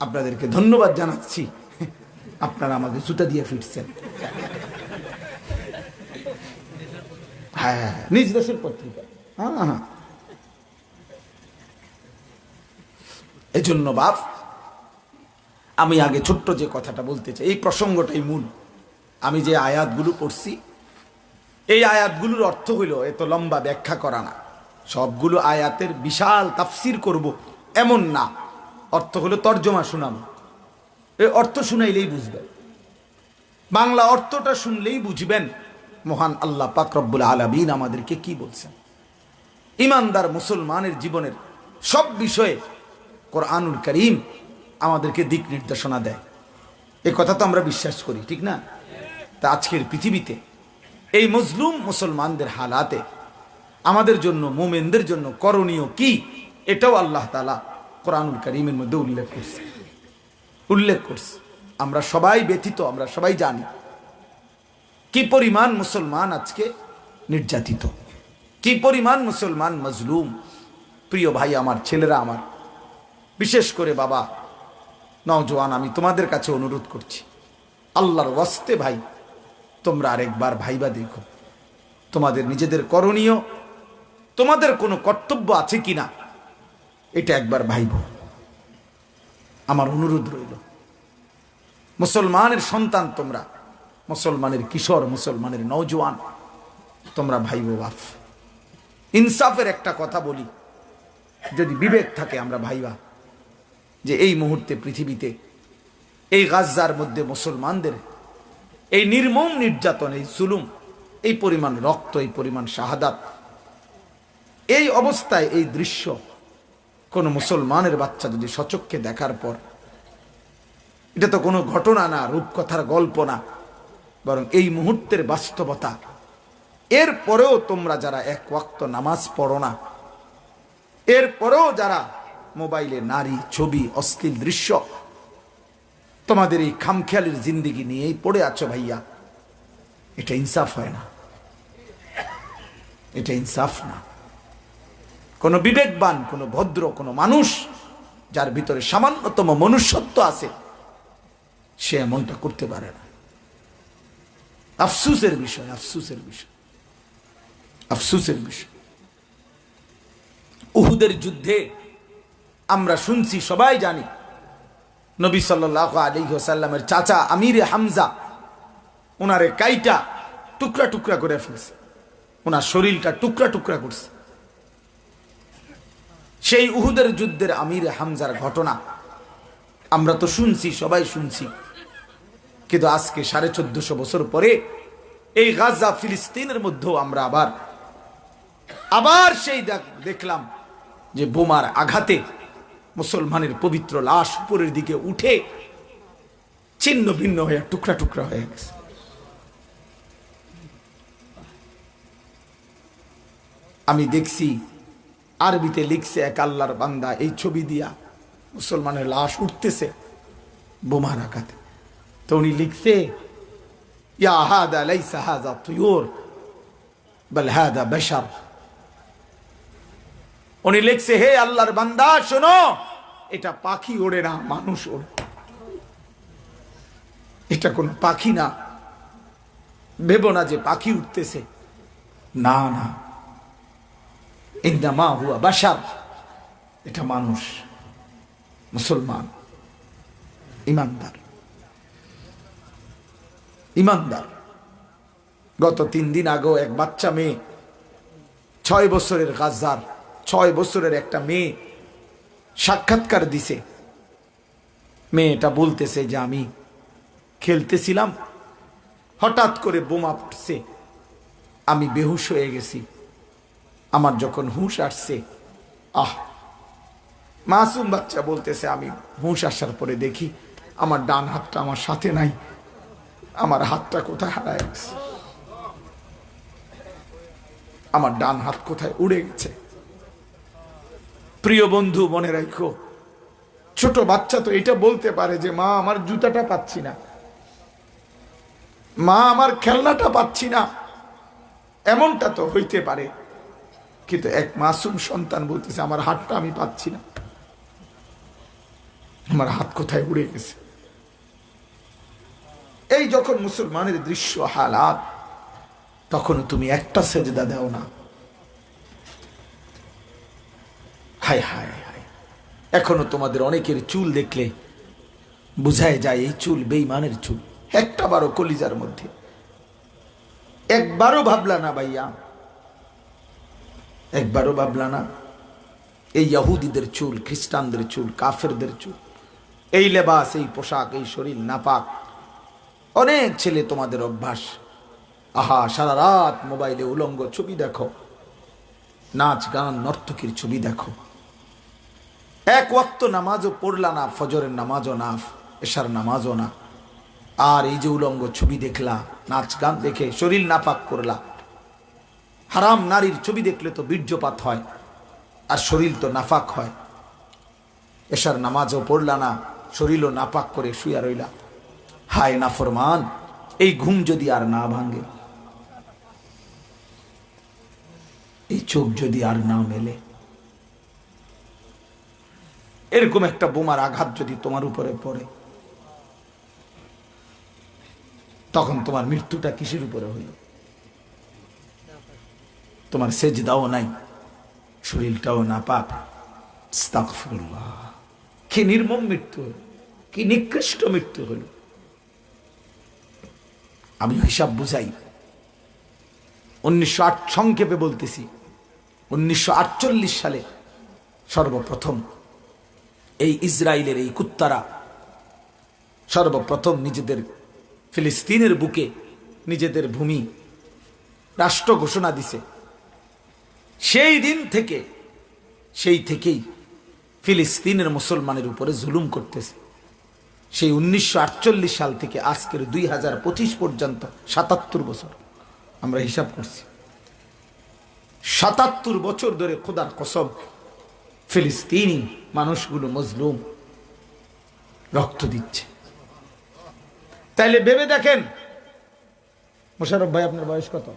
আপনাদেরকে ধন্যবাদ জানাচ্ছি, আপনারা আমাকে জুতা দিয়ে ফিরছেন। হ্যাঁ, নিজ দেশের পত্রিকা। হ্যাঁ, এজন্য বাপ, আমি আগে ছোট্ট যে কথাটা বলতে চাই, এই প্রসঙ্গটাই মূল। আমি যে আয়াতগুলো পড়ছি, এই আয়াতগুলোর অর্থ হইল এত লম্বা ব্যাখ্যা করা না, সবগুলো আয়াতের বিশাল তাফসির করব এমন না, অর্থ হলো তর্জমা শোনাবো। এই অর্থ শুনাইলেই বুঝবেন, বাংলা অর্থটা শুনলেই বুঝবেন মহান আল্লাহ পাক রব্বুল আলামিন আমাদেরকে কি বলছেন। ইমানদার মুসলমানের জীবনের সব বিষয়ে কোরআনুল কারীম আমাদেরকে দিক নির্দেশনা দেয়, এই কথা তো আমরা বিশ্বাস করি, ঠিক না? তা আজকের পৃথিবীতে এই মজলুম মুসলমানদের হালাতে আমাদের জন্য, মুমিনদের জন্য করণীয় কি, এটাও আল্লাহ তাআলা কোরআনুল কারীমের মধ্যে উল্লেখ করছে। আমরা সবাই ব্যথিত, আমরা সবাই জানি কি পরিমাণ মুসলমান আজকে নির্যাতিত, কি পরিমাণ মুসলমান মজলুম। প্রিয় ভাই আমার, ছেলেরা আমার, বিশেষ করে বাবা, নওজোয়ান, আমি তোমাদের কাছে অনুরোধ করছি, আল্লাহর ওয়াস্তে ভাই, তোমরা আরেকবার ভাইবা দেখো, তোমাদের নিজেদের করণীয়, তোমাদের কোনো কর্তব্য আছে কিনা, এটা একবার ভাইব, আমার অনুরোধ রইল। মুসলমানের সন্তান তোমরা, মুসলমানের কিশোর, মুসলমানের নওজোয়ান, তোমরা ভাইব বাপ। ইনসাফের একটা কথা বলি, যদি বিবেক থাকে আমরা ভাইবা, যে এই মুহূর্তে পৃথিবীতে এই গাজ্জার মধ্যে মুসলমানদের এই নির্মম নির্যাতন, এই জুলুম, এই পরিমাণ রক্ত, এই পরিমাণ শাহাদাত, এই অবস্থায় এই দৃশ্য কোন মুসলমানের বাচ্চা যদি সচক্ষে দেখার পর, এটা তো কোনো ঘটনা না, রূপকথার গল্প না, বরং এই মুহূর্তের বাস্তবতা। এরপরেও তোমরা যারা এক ওয়াক্ত নামাজ পড়ো না, এরপরেও যারা মোবাইলে নারী, ছবি, অশ্লীল দৃশ্য, তোমাদের এই খামখেয়ালির জিন্দিগি নিয়েই পড়ে আছো ভাইয়া, এটা ইনসাফ হয় না, এটা ইনসাফ না। কোন বিবেকবান, কোন ভদ্র, কোন মানুষ যার ভিতরে সামান্যতম মনুষ্যত্ব আছে, সে এমনটা করতে পারে না। আফসুসের বিষয়, আফসুসের বিষয়, আফসুসের বিষয়। উহুদের যুদ্ধে আমরা শুনছি, সবাই জানি, নবী সাল্লাল্লাহু আলাইহি ওয়াসাল্লামের চাচা আমিরে হামজা, ওনারে কাইটা টুকরা টুকরা করে ফেলছে, ওনার শরীরটা টুকরা টুকরা করছে। সেই উহুদের যুদ্ধের আমিরে হামজার ঘটনা আমরা তো শুনছি, সবাই শুনছি, কিন্তু আজকে 1450 বছর পরে এই গাজা ফিলিস্তিনের মধ্যেও আমরা আবার সেই দেখলাম যে বোমার আঘাতে মুসলমানের পবিত্র লাশ উপরের দিকে উঠে ছিন্ন ভিন্ন হয়ে টুকরা টুকরা হয়ে গেছে। আমি দেখছি আরবিতে লিখছে এক আল্লাহর বান্দা এই ছবি দিয়া মুসলমানের লাশ উঠতেছে বোমার আঘাতে। তো উনি লিখছে ইয়া হাদা লাইসা হাযা তুয়ুর বাল হাদা বাশার। উনি লিখছে হে আল্লাহর বান্দা শোনো, এটা পাখি ওড়ে না, মানুষ ওড়ে। এটা কোনো পাখি না, ভেবো না যে পাখি উঠতেছে, না না, ইন্নামা হুয়া বাশার, এটা মানুষ, মুসলমান, ইমানদার। ইমানদার। গত 3 দিন আগেও এক বাচ্চা মেয়ে, 6 বছরের গাজ্জার, 6 বছরের একটা মেয়ে সাক্ষাৎকার দিছে। মেয়েটা বলতেছে যে আমি খেলতেছিলাম, হঠাৎ করে বোমা পড়ছে, আমি বেহুশ হয়ে গেছি। আমার যখন হুঁশ আসছে, মাসুম বাচ্চা বলতেছে, আমি হুঁশ আসার পরে দেখি আমার ডান হাতটা আমার সাথে নাই, আমার হাতটা কোথায় হারায় গেছে, আমার ডান হাত কোথায় উড়ে গেছে। প্রিয় বন্ধু, মনে রাখো, ছোট বাচ্চা তো এটা বলতে পারে যে মা আমার জুতাটা পাচ্ছি না, মা আমার খেলনাটা পাচ্ছি না, এমনটা তো হইতে পারে। কিন্তু এক মাসুম সন্তান বলতেছে আমার হাতটা আমি পাচ্ছি না, আমার হাত কোথায় উড়ে গেছে। এই যখন মুসলমানের দৃশ্য হালাত, তখন তুমি একটা সেজদা দাও না। হায় হায় হায়, এখনো তোমাদের অনেকের চুল দেখলে বুঝায় যায় এই চুল বেঈমানের চুল। একটা বারো কলিজার মধ্যে একবারও ভাবলা না ভাইয়া, একবারও ভাবলা না এই ইহুদিদের চুল, খ্রিস্টানদের চুল, কাফেরদের চুল, এই লেবাস, এই পোশাক, এই শরীর নাপাক। অনেক ছেলে তোমাদের অভ্যাস, আহা সারা রাত মোবাইলে উলঙ্গ ছবি দেখো, নাচ গান নর্তকীর ছবি দেখো, এক ওয়াক্ত নামাজও পড়লা না, ফজরের নামাজও না, এশার নামাজও না, আর এই যে উলঙ্গ ছবি দেখলা, নাচ গান দেখে শরীর নাপাক করলা। হারাম নারীর ছবি দেখলে তো বীর্যপাত হয়, আর শরীর তো নাপাক হয়। এশার নামাজও পড়লা না, শরীরও নাপাক করে শুয়া রইলা। হায় নাফরমান, এই ঘুম যদি আর না ভাঙে, এই চোখ যদি আর না মেলে, এরকম একটা বোমার আঘাত যদি তোমার উপরে পড়ে, তখন তোমার মৃত্যুটা কিসের উপরে হইল? তোমার সেজদাও নাই, শরীরটাও নাপাক। আস্তাগফিরুল্লাহ, কি নির্মম মৃত্যু হল, কি নিকৃষ্ট মৃত্যু হল। আমি হিসাব বুঝাই, 1908 সংক্ষেপে বলতেছি, 1948 সালে সর্বপ্রথম এই ইসরায়েলের এই কুত্তারা সর্বপ্রথম নিজেদের ফিলিস্তিনের বুকে নিজেদের ভূমি রাষ্ট্র ঘোষণা দিছে। সেই দিন থেকে, সেই থেকেই ফিলিস্তিনের মুসলমানের উপরে জুলুম করতেছে। সেই 1948 সাল থেকে আজকের 2025 পর্যন্ত 77 বছর আমরা হিসাব করছি। 77 বছর ধরে খোদার কসম ফিলিস্তিনি মানুষগুলো মজলুম, রক্ত দিচ্ছে। তাইলে ভেবে দেখেন, মুশারফ ভাই আপনার বয়স কত?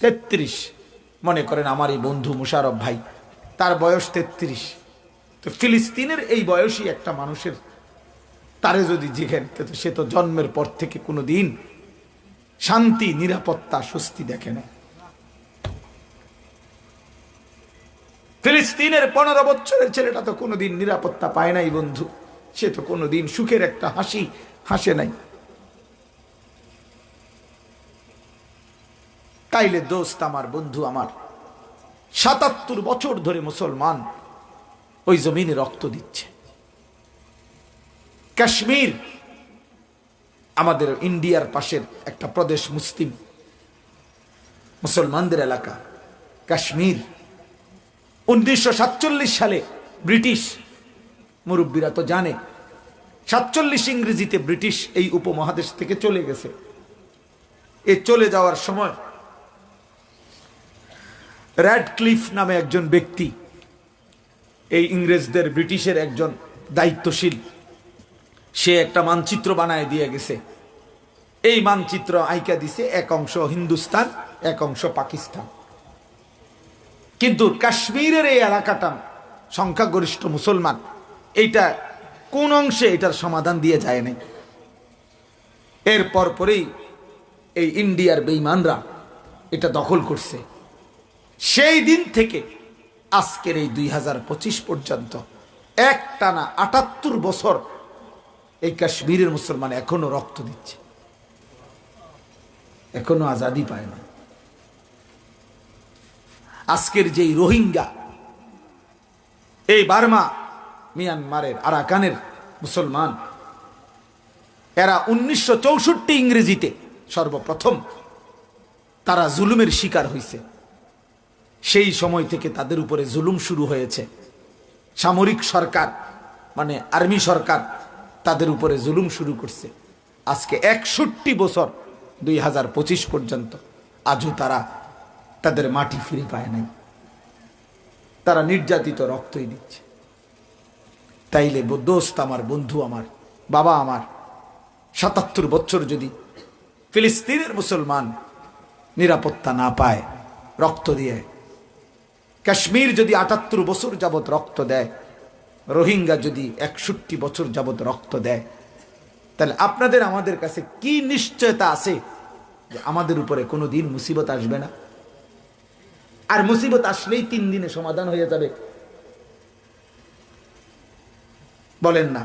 33। মনে করেন আমার এই বন্ধু মুশারফ ভাই, তার বয়স 33। তো ফিলিস্তিনের এই বয়সী একটা মানুষের তারে যদি জিজ্ঞেন, তো সে তো জন্মের পর থেকে কোনোদিন শান্তি, নিরাপত্তা, স্বস্তি দেখে না। ফিলিস্তিনের 15 বছরের ছেলেটা তো কোনোদিন নিরাপত্তা পায় নাই বন্ধু, সে তো কোনোদিন সুখের একটা হাসি হাসে নাই। তাইলে দোস্ত আমার, বন্ধু আমার, 77 বছর ধরে মুসলমান ওই জমিনে রক্ত দিচ্ছে। কাশ্মীর আমাদের ইন্ডিয়ার পাশের একটা প্রদেশ, মুসলিম মুসলমানদের এলাকা কাশ্মীর। 1947 সালে ব্রিটিশ, মুরব্বীরা তো জানে, 47 ইংরেজিতে ব্রিটিশ এই উপমহাদেশ থেকে চলে গেছে। এ চলে যাওয়ার সময় র্যাডক্লিফ নামে একজন ব্যক্তি, এই ইংরেজদের ব্রিটিশের একজন দায়িত্বশীল, সে একটা মানচিত্র বানায় দিয়ে গেছে। এই মানচিত্র আইকা দিছে এক অংশ হিন্দুস্তান, এক অংশ পাকিস্তান। কিন্তু কাশ্মীরের এই এলাকাটা সংখ্যাগরিষ্ঠ মুসলমান, এইটা কোন অংশে এটার সমাধান দিয়ে যায় নাই। এরপর পরেই এই ইন্ডিয়ার বেঈমানরা এটা দখল করছে। সেই দিন থেকে আজকের এই 2025 পর্যন্ত একটানা 78 বছর এই কাশ্মীরের মুসলমান এখনো রক্ত দিচ্ছে, এখনো আজাদি পায় না। আজকের যেই রোহিঙ্গা, এই বার্মা মিয়ানমারের আরাকানের মুসলমান, এরা 1964 ইংরেজিতে সর্বপ্রথম তারা জুলুমের শিকার হয়েছে। সেই সময় থেকে তাদের উপরে জুলুম শুরু হয়েছে। সামরিক সরকার মানে আর্মি সরকার তাদের উপরে জুলুম শুরু করছে। আজকে 61 বছর 2025 পর্যন্ত আজও তারা তাদের মাটি ফিরে পায় নাই। তারা নির্যাতিত রক্তই দিচ্ছে। তাইলে দোস্ত আমার, বন্ধু আমার, বাবা আমার, 77 বছর যদি ফিলিস্তিনের মুসলমান নিরাপত্তা না পায় রক্ত দিয়ে, কাশ্মীর যদি 78 বছর যাবৎ রক্ত দেয়, রোহিঙ্গা যদি 61 বছর যাবৎ রক্ত দেয়, তাহলে আপনাদের আমাদের কাছে কি নিশ্চয়তা আছে যে আমাদের উপরে কোনো দিন মুসিবত আসবে না? আর মুসিবত আসলেই 3 দিনে সমাধান হয়ে যাবে? বলেন না,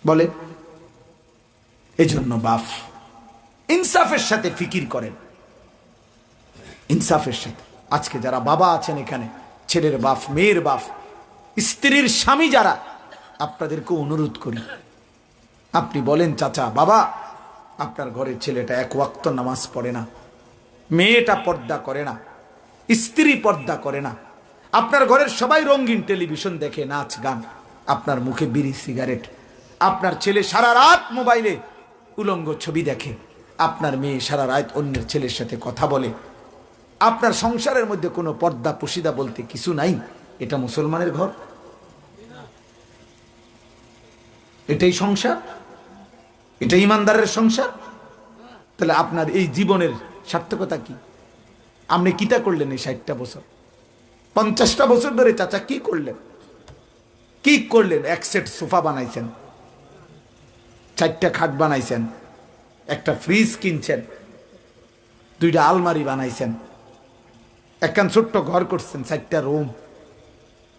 বলেন। এই জন্য বাপ ইনসাফের সাথে ফিকির করেন, ইনসাফের সাথে। আজকে যারা বাবা আছেন এখানে, ছেলের বাপ, মেয়ের বাপ, স্ত্রীর স্বামী যারা, আপনাদেরকে অনুরোধ করি, আপনি বলেন চাচা, বাবা, আপনার ঘরের ছেলেটা 1 ওয়াক্ত নামাজ পড়ে না, মেয়েটা পর্দা করে না, স্ত্রী পর্দা করে না, আপনার ঘরের সবাই রঙিন টেলিভিশন দেখে, নাচ গান, আপনার মুখে বিড়ি সিগারেট, আপনার ছেলে সারা রাত মোবাইলে উলঙ্গ ছবি দেখে, আপনার মেয়ে সারা রাত অন্যের ছেলের সাথে কথা বলে, আপনার সংসারের মধ্যে কোনো পর্দা পুশিদা বলতে কিছু নাই। এটা মুসলমানের ঘর? এটাই সংসার? এটা ইমানদারের সংসার? তাহলে আপনার এই জীবনের সার্থকতা কি? আপনি কিতা করলেন এই 60টা বছর, 50টা বছর ধরে চাচা কি করলেন? কি করলেন? 1 সেট সোফা বানাইছেন, 4টা খাট বানাইছেন, একটা ফ্রিজ কিনছেন, 2টা আলমারি বানাইছেন, একখান ছোট্ট ঘর করছেন, 4টা রুম,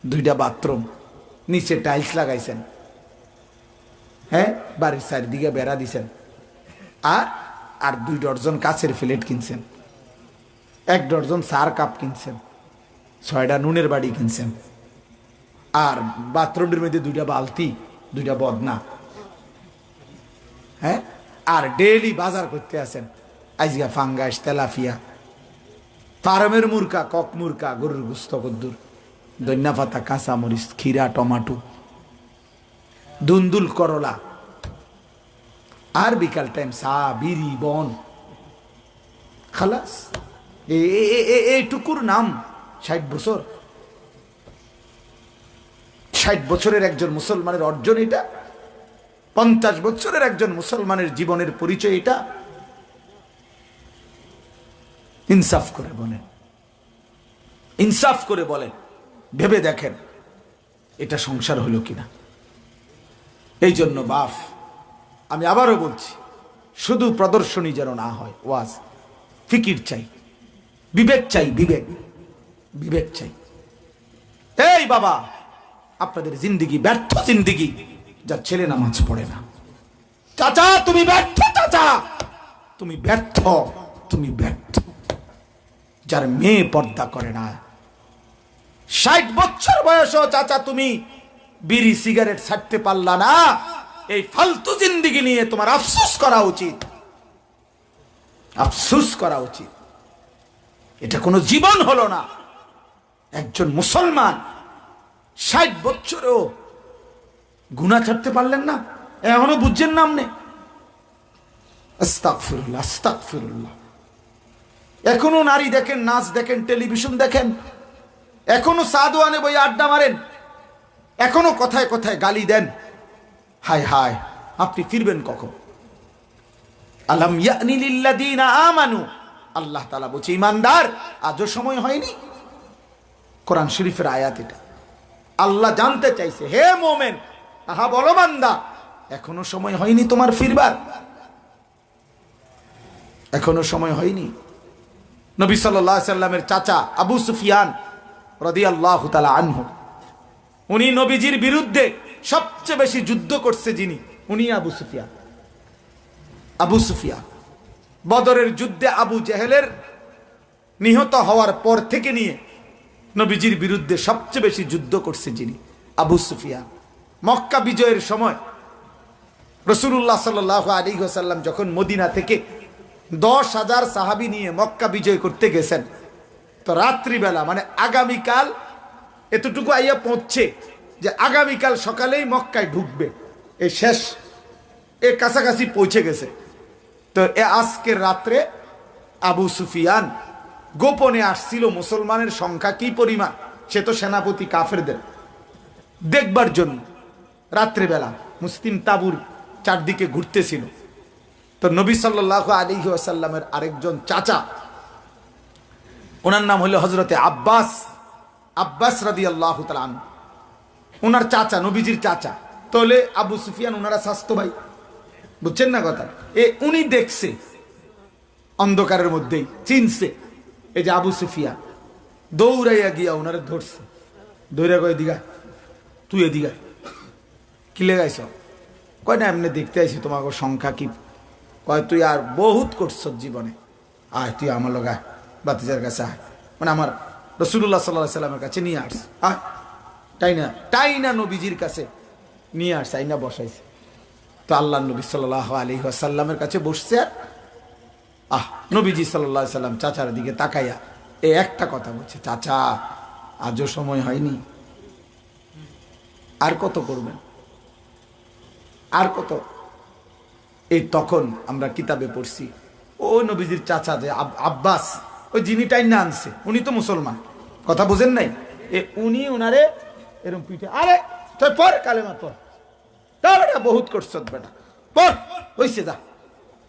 2টা বাথরুম, নিচে টাইলস লাগাইছেন, হ্যাঁ, বাড়ির চারিদিকে বেড়া দিছেন, আর 2 ডজন কাচের প্লেট কিনছেন, 1 ডজন চার কাপ কিনছেন, 6টা নুনের বাড়ি কিনছেন, আর বাথরুমের মধ্যে 2টা বালতি, 2টা বদনা, হ্যাঁ, আর ডেইলি বাজার করতে আসেন, আজকা ফাঙ্গাস, তেলাফিয়া, ফার্মের মুরকা, কক মুরকা, গরুর গুস্ত, কদ্দুর, ধনিয়া পাতা, কাঁচা মরিচ, খিরা, টমাটো, দুন্দুল, করলা, আর বিকাল টাইম চা, বিড়ি, বন, খালাস। এইটুকুর নাম 60 বছর? 60 বছরের একজন মুসলমানের অর্জন এটা? 50 বছরের একজন মুসলমানের জীবনের পরিচয় এটা? ইনসাফ করে বলেন, ইনসাফ করে বলেন, ভেবে দেখেন এটা সংসার হলো কিনা। এই জন্য বাপ, আমি আবারও বলছি, শুধু প্রদর্শনী যেন না হয়, ওয়াজ, ফিকির চাই, বিবেক চাই, বিবেক, বিবেক চাই। এই বাবা, আপনাদের জিন্দিগি ব্যর্থ জিন্দিগি, যার ছেলে নামাজ পড়ে না। চাচা তুমি ব্যর্থ, চাচা তুমি ব্যর্থ, তুমি ব্যর্থ। যার মেয়ে পর্দা করে না, 60 বছর বয়সও চাচা তুমি বিড়ি সিগারেট ছাড়তে পারলা না, এই ফালতু জিন্দিগি নিয়ে তোমার আফসোস করা উচিত, আফসোস করা উচিত। এটা কোনো জীবন হলো না। একজন মুসলমান 60 বছরেও গুনাহ ছাড়তে পারলেন না, এখনো বুঝছেন না আপনি? আস্তাগফিরুল্লাহ, আস্তাগফিরুল্লাহ। এখনো নারী দেখেন, নাচ দেখেন, টেলিভিশন দেখেন, এখনো সাদওয়ানে বই আড্ডা মারেন, এখনো কথায় কথায় গালি দেন। হায় হায়, আপনি ফিরবেন কখন? আলাম ইয়ানি লিল্লাযীনা আমানু, আল্লাহ তাআলা বলছে ঈমানদার আজও সময় হয়নি। কোরআন শরীফের আয়াত এটা। আল্লাহ জানতে চাইছে, হে মোমেন, আহা বলো বান্দা, এখনো সময় হয়নি তোমার ফিরবার? এখনো সময় হয়নি? নবী সাল্লাল্লাহু আলাইহি সাল্লামের চাচা আবু সুফিয়ান রাদিয়াল্লাহু তাআলা আনহু, উনি নবীজির বিরুদ্ধে সবচেয়ে বেশি যুদ্ধ করছে যিনি, উনি আবু সুফিয়ান। আবু সুফিয়ান বদরের যুদ্ধে আবু জেহেলের নিহত হওয়ার পর থেকে নিয়ে নবীজির বিরুদ্ধে সবচেয়ে বেশি যুদ্ধ করছে যিনি, আবু সুফিয়ান। মক্কা বিজয়ের সময় রাসূলুল্লাহ সাল্লাল্লাহু আলাইহি ওয়াসাল্লাম যখন মদিনা থেকে 10,000 সাহাবী নিয়ে মক্কা বিজয় করতে গেছেন, তো রাত্রিবেলা মানে আগামীকাল এতটুকু আইয়া পৌঁছছে যে আগামীকাল সকালেই মক্কায় ঢুকবে, এই শেষ এ কাছাকাছি পৌঁছে গেছে। তো এ আজকের রাত্রে আবু সুফিয়ান গোপনে আসছিল মুসলমানের সংখ্যা কি পরিমাণ, সে তো সেনাপতি কাফেরদের, দেখবার জন্য রাত্রেবেলা মুসলিম তাবুর চারদিকে ঘুরতেছিল। তো নবী সাল্লাল্লাহু আলাইহি ওয়াসাল্লামের আরেকজন চাচা, ওনার নাম হলো হযরতে আব্বাস, আব্বাস রাদিয়াল্লাহু তাআলা আনহু, ওনার চাচা, নবীজির চাচা। তাহলে আবু সুফিয়ান ওনারা স্বাস্থ্য ভাই, বুঝছেন না কথা? উনি দেখছে অন্ধকারের মধ্যেই, চিনছে এই যে আবু সুফিয়ান, দৌড়াইয়া গিয়া ওনারে ধরছে, দৌড়া কয় দিঘা, তুই এদিঘা কি লেগাইছ? কয় না এমনি দেখতে আইছি তোমাকে সংখ্যা কি। কয় তুই আর বহুত করছ জীবনে, আয় তুই আমার লোক আয়, বাতিজার কাছে আয়, মানে আমার রাসূলুল্লাহ সাল্লাল্লাহু আলাইহি সাল্লামের কাছে নিয়ে আসছে। আয় টাইনা নবীজির কাছে নিয়ে আসছে, আইনা বসাইছে। তো আল্লাহ নবী সাল্লাল্লাহু আলাইহি ওয়াসাল্লামের কাছে বসছে। নবীজি সাল্লাল্লাহু আলাইহি সাল্লাম চাচার দিকে তাকাইয়া এই একটা কথা বলছে, চাচা আজও সময় হয়নি, আর কত করবেন, আর কত? এই তখন আমরা কিতাবে পড়ছি, ও নবীজির চাচা যে আব্বাস, ওই যিনি টাইনা আনছে উনি তো মুসলমান, কথা বুঝেন নাই? উনি ওনারে এরকম পিঠে, আরে তুই পর কালেমা পর, তা বেটা বহুত করছ বেটা, পর হইছে, যা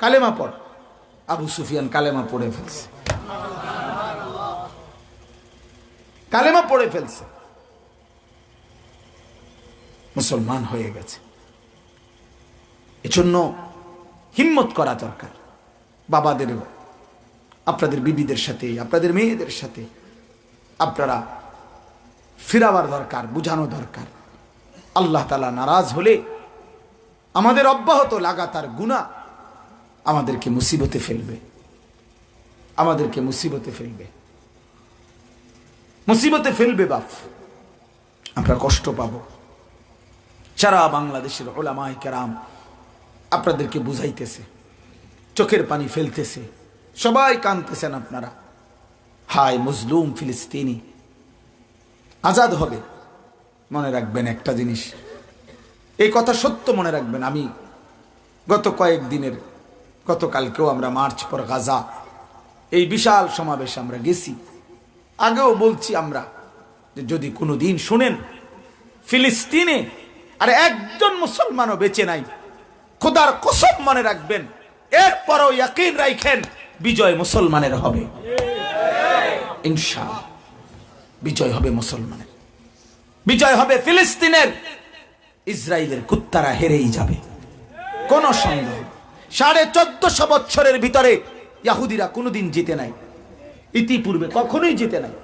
কালেমা পর। আবু সুফিয়ান কালেমা পড়ে ফেলছে, কালেমা পড়ে ফেলছে, মুসলমান হয়ে গেছে। এজন্য হিম্মত করা দরকার। বাবাদেরও আপনাদের বিবিদের সাথে, আপনাদের মেয়েদের সাথে আপনারা ফিরাবার দরকার, বুঝানো দরকার। আল্লাহ তাআলা নারাজ হলে আমাদের অব্যাহত লাগাতার গুনাহ আমাদেরকে মুসিবতে ফেলবে, আমাদেরকে মুসিবতে ফেলবে, মুসিবতে ফেলবে বাপ, আমরা কষ্ট পাবো। সারা বাংলাদেশের উলামায়ে কেরাম আপনাদেরকে বুঝাইতেছে, চোখের পানি ফেলতেছে, সবাই কাঁদতেছেন আপনারা। হায় মজলুম ফিলিস্তিনি আজাদ হবে। মনে রাখবেন একটা জিনিস, এই কথা সত্য মনে রাখবেন। আমি গত কয়েকদিনের, গতকালকেও আমরা মার্চ পর গাজা এই বিশাল সমাবেশে আমরা গেছি। আগেও বলছি আমরা যে যদি কোনো দিন শুনেন ফিলিস্তিনে আর একজন মুসলমানও বেঁচে নাই, খোদার কসম মনে রাখবেন, এরপরও ইয়াকিন রাখেন বিজয় মুসলমানের হবে, ইনশাআল্লাহ বিজয় হবে মুসলমানের, বিজয় হবে ফিলিস্তিনের। ইসরায়েলের কুত্তারা হেরেই যাবে, কোন সন্দেহ। 1450 বছরের ভিতরে ইহুদিরা কোনোদিন জিতে নাই, ইতিপূর্বে কখনোই জিতে নাই,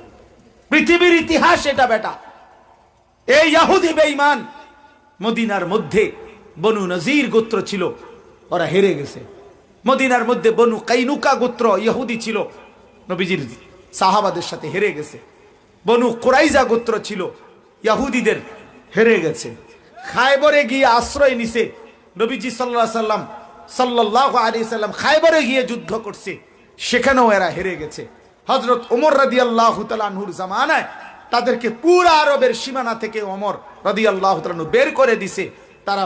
পৃথিবীর ইতিহাস এটা বেটা। এই ইহুদি বেঈমান মদিনার মধ্যে বনু নজির গোত্র ছিল, ওরা হেরে গেছে। মদিনার মধ্যে বনু কাইনুকা গোত্র ইহুদি ছিল, নবীজির সাহাবাদের সাথে হেরে গেছে। বনু কুরাইজা গোত্র ছিল, ইহুদিদের হেরে গেছে। খায়বরে গিয়ে আশ্রয় নিছে নবীজি সাল্লাল্লাহু আলাইহি সাল্লাম খায়বরে গিয়ে যুদ্ধ করছে, সেখানেও এরা হেরে গেছে। হযরত ওমর রাদিয়াল্লাহু তাআলা আনহুর জামানায় তাদেরকে পুরা আরবের সীমানা থেকে ওমর রাদিয়াল্লাহু তাআলা আনহু বের করে দিছে, তারা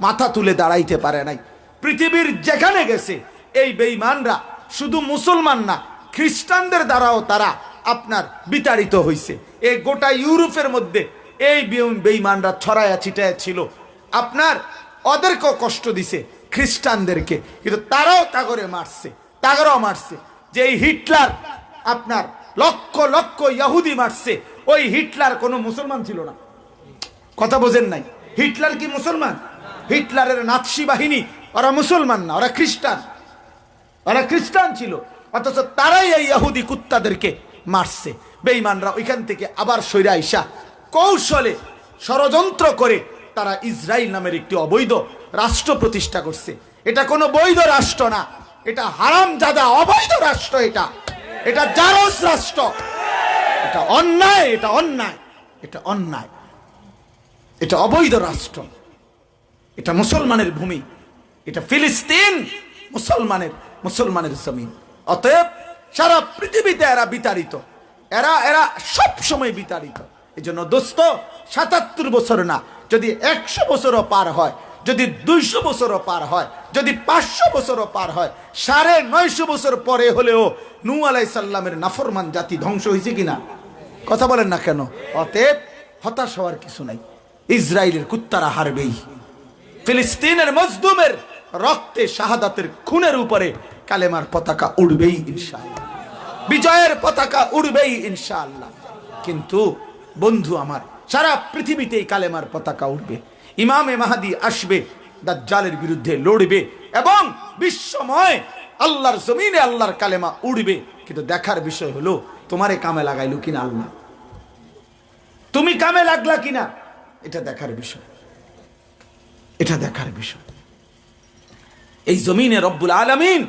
মাথা তুলে দাঁড়াইতে পারে নাই। পৃথিবীর যেখানে গেছে এই বেঈমানরা শুধু মুসলমান না, খ্রিস্টানদের দ্বারাও তারা আপনার বিতাড়িত হয়েছে। এই গোটা ইউরোপের মধ্যে এই বেঈমানরা ছড়ায়া ছিটায়া ছিল, আপনার ওদেরকেও কষ্ট দিছে খ্রিস্টানদেরকে, কিন্তু তারাও তাগরে মারছে, তাগরাও মারছে। যে এই হিটলার আপনার লক্ষ লক্ষ ইহুদি মারছে, ওই হিটলার কোনো মুসলমান ছিল না। কথা বোঝেন নাই? হিটলার কি মুসলমান? হিটলারের নাৎসি বাহিনী ওরা মুসলমান না, ওরা খ্রিস্টান, ওরা খ্রিস্টান ছিল। অথচ তারাই এই ইহুদি কুত্তাদেরকে মারছে। বেঈমানরা ওইখান থেকে আবার সইরা আইসা কৌশলে ষড়যন্ত্র করে তারা ইসরায়েল নামের একটি অবৈধ রাষ্ট্র প্রতিষ্ঠা করছে। এটা কোনো বৈধ রাষ্ট্র না, এটা হারামজাদা অবৈধ রাষ্ট্র, এটা জারজ রাষ্ট্র, এটা অন্যায়, এটা অন্যায়, এটা অন্যায়, এটা অবৈধ রাষ্ট্র, এটা মুসলমানের ভূমি, এটা ফিলিস্তিন মুসলমানের জমিন। অতএব সারা পৃথিবীতে এরা বিতাড়িত, এরা সব সময় বিতাড়িত। এই জন্য দোস্ত, ৭৭ বছর না, যদি ১০০ বছরও পার হয়, যদি ২০০ বছরও পার হয়, যদি ৫০০ বছরও পার হয়, ৯৫০ বছর পরে হলেও নূহ আলাইহিস সালামের নাফরমান জাতি ধ্বংস হয়েছে কিনা? কথা বলেন না কেন? অতএব হতাশ হওয়ার কিছু নাই। ইসরায়েলের কুত্তারা হারবেই, ফিলিস্তিনের মজলুমের রক্তে, শাহাদাতের খুনের উপরে কালেমার পতাকা উড়বেই ইনশাআল্লাহ, বিজয়ের পতাকা উড়বেই ইনশাআল্লাহ। কিন্তু বন্ধু আমার, সারা পৃথিবীতেই কালেমার পতাকা উঠবে। ইমামে মাহদী আসবে, দাজ্জালের বিরুদ্ধে লড়বে, এবং বিশ্বময় আল্লাহর জমিনে আল্লাহর কালেমা উড়বে। কিন্তু দেখার বিষয় হলো তোমারে কামে লাগাইলো কিনা আল্লাহ, তুমি কামে লাগলা কিনা, এটা দেখার বিষয়, এটা দেখার বিষয়। এই জমিনে রব্বুল আলামিন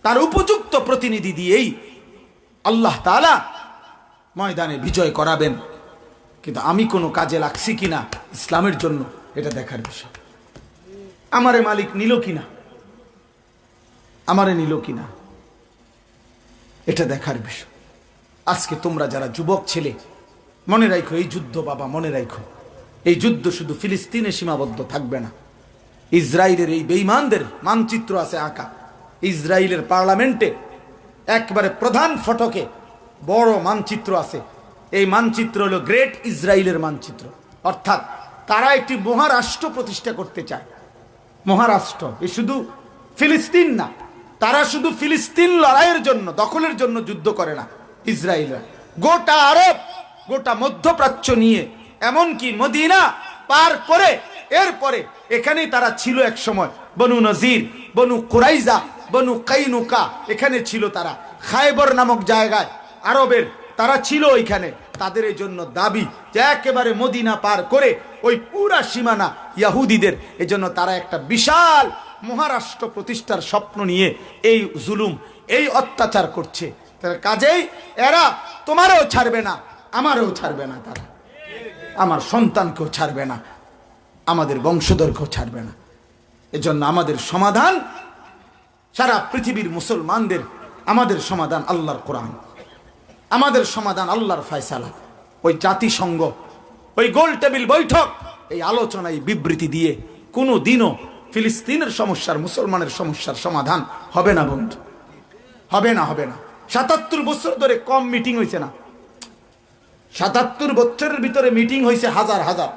তার উপযুক্ত প্রতিনিধি দিয়েই আল্লাহ তাআলা ময়দানে বিজয় করাবেন। কিন্তু আমি কোনো কাজে লাগছি কিনা ইসলামের জন্য, এটা দেখার বিষয়। আমারে মালিক নিল কিনা, আমারে নিল কিনা, এটা দেখার বিষয়। আজকে তোমরা যারা যুবক ছেলে, মনে রাখো এই যুদ্ধ, বাবা মনে রাখো, এই যুদ্ধ শুধু ফিলিস্তিনে সীমাবদ্ধ থাকবে না। ইসরায়েলের এই বেঈমানদের মানচিত্র আছে আঁকা। ইসরায়েলের পার্লামেন্টে একবারে প্রধান ফটকে বড় মানচিত্র আছে। এই মানচিত্র হলো গ্রেট ইসরায়েলের মানচিত্র, অর্থাৎ তারা একটি মহারাষ্ট্র প্রতিষ্ঠা করতে চায়। মহারাষ্ট্র, এই শুধু ফিলিস্তিন না, তারা শুধু ফিলিস্তিন লড়াইয়ের জন্য, দখলের জন্য যুদ্ধ করে না। ইসরায়েলরা গোটা আরব, গোটা মধ্যপ্রাচ্য নিয়ে, এমনকি মদিনা পার করে এরপরে এখানেই তারা ছিল এক সময়। বনু নজির, বনু কুরাইজা, বনু কাইনুকা, এখানে ছিল তারা। খায়বর নামক জায়গায় আরবের তারা ছিল ওইখানে। তাদের এই জন্য দাবি যে একেবারে মদিনা পার করে ওই পুরা সীমানা ইহুদিদের। এজন্য তারা একটা বিশাল মহারাষ্ট্র প্রতিষ্ঠার স্বপ্ন নিয়ে এই জুলুম, এই অত্যাচার করছে। কাজেই এরা তোমারও ছাড়বে না, আমারও ছাড়বে না, তারা আমার সন্তানকেও ছাড়বে না, আমাদের বংশধরকেও ছাড়বে না। এজন্য আমাদের সমাধান সারা পৃথিবীর মুসলমানদের, আমাদের সমাধান আল্লাহর কোরআন, আমাদের সমাধান আল্লাহর ফয়সালা। ওই জাতিসংঘ, ওই গোল টেবিল বৈঠক, এই আলোচনা, এই বিবৃতি দিয়ে কোনো দিনও ফিলিস্তিনের সমস্যার, মুসলমানের সমস্যার সমাধান হবে না বন্ধু, হবে না, হবে না। ৭৭ বছর ধরে কম মিটিং হয়েছে না, ৭৭ বছরের ভিতরে মিটিং হয়েছে হাজার হাজার।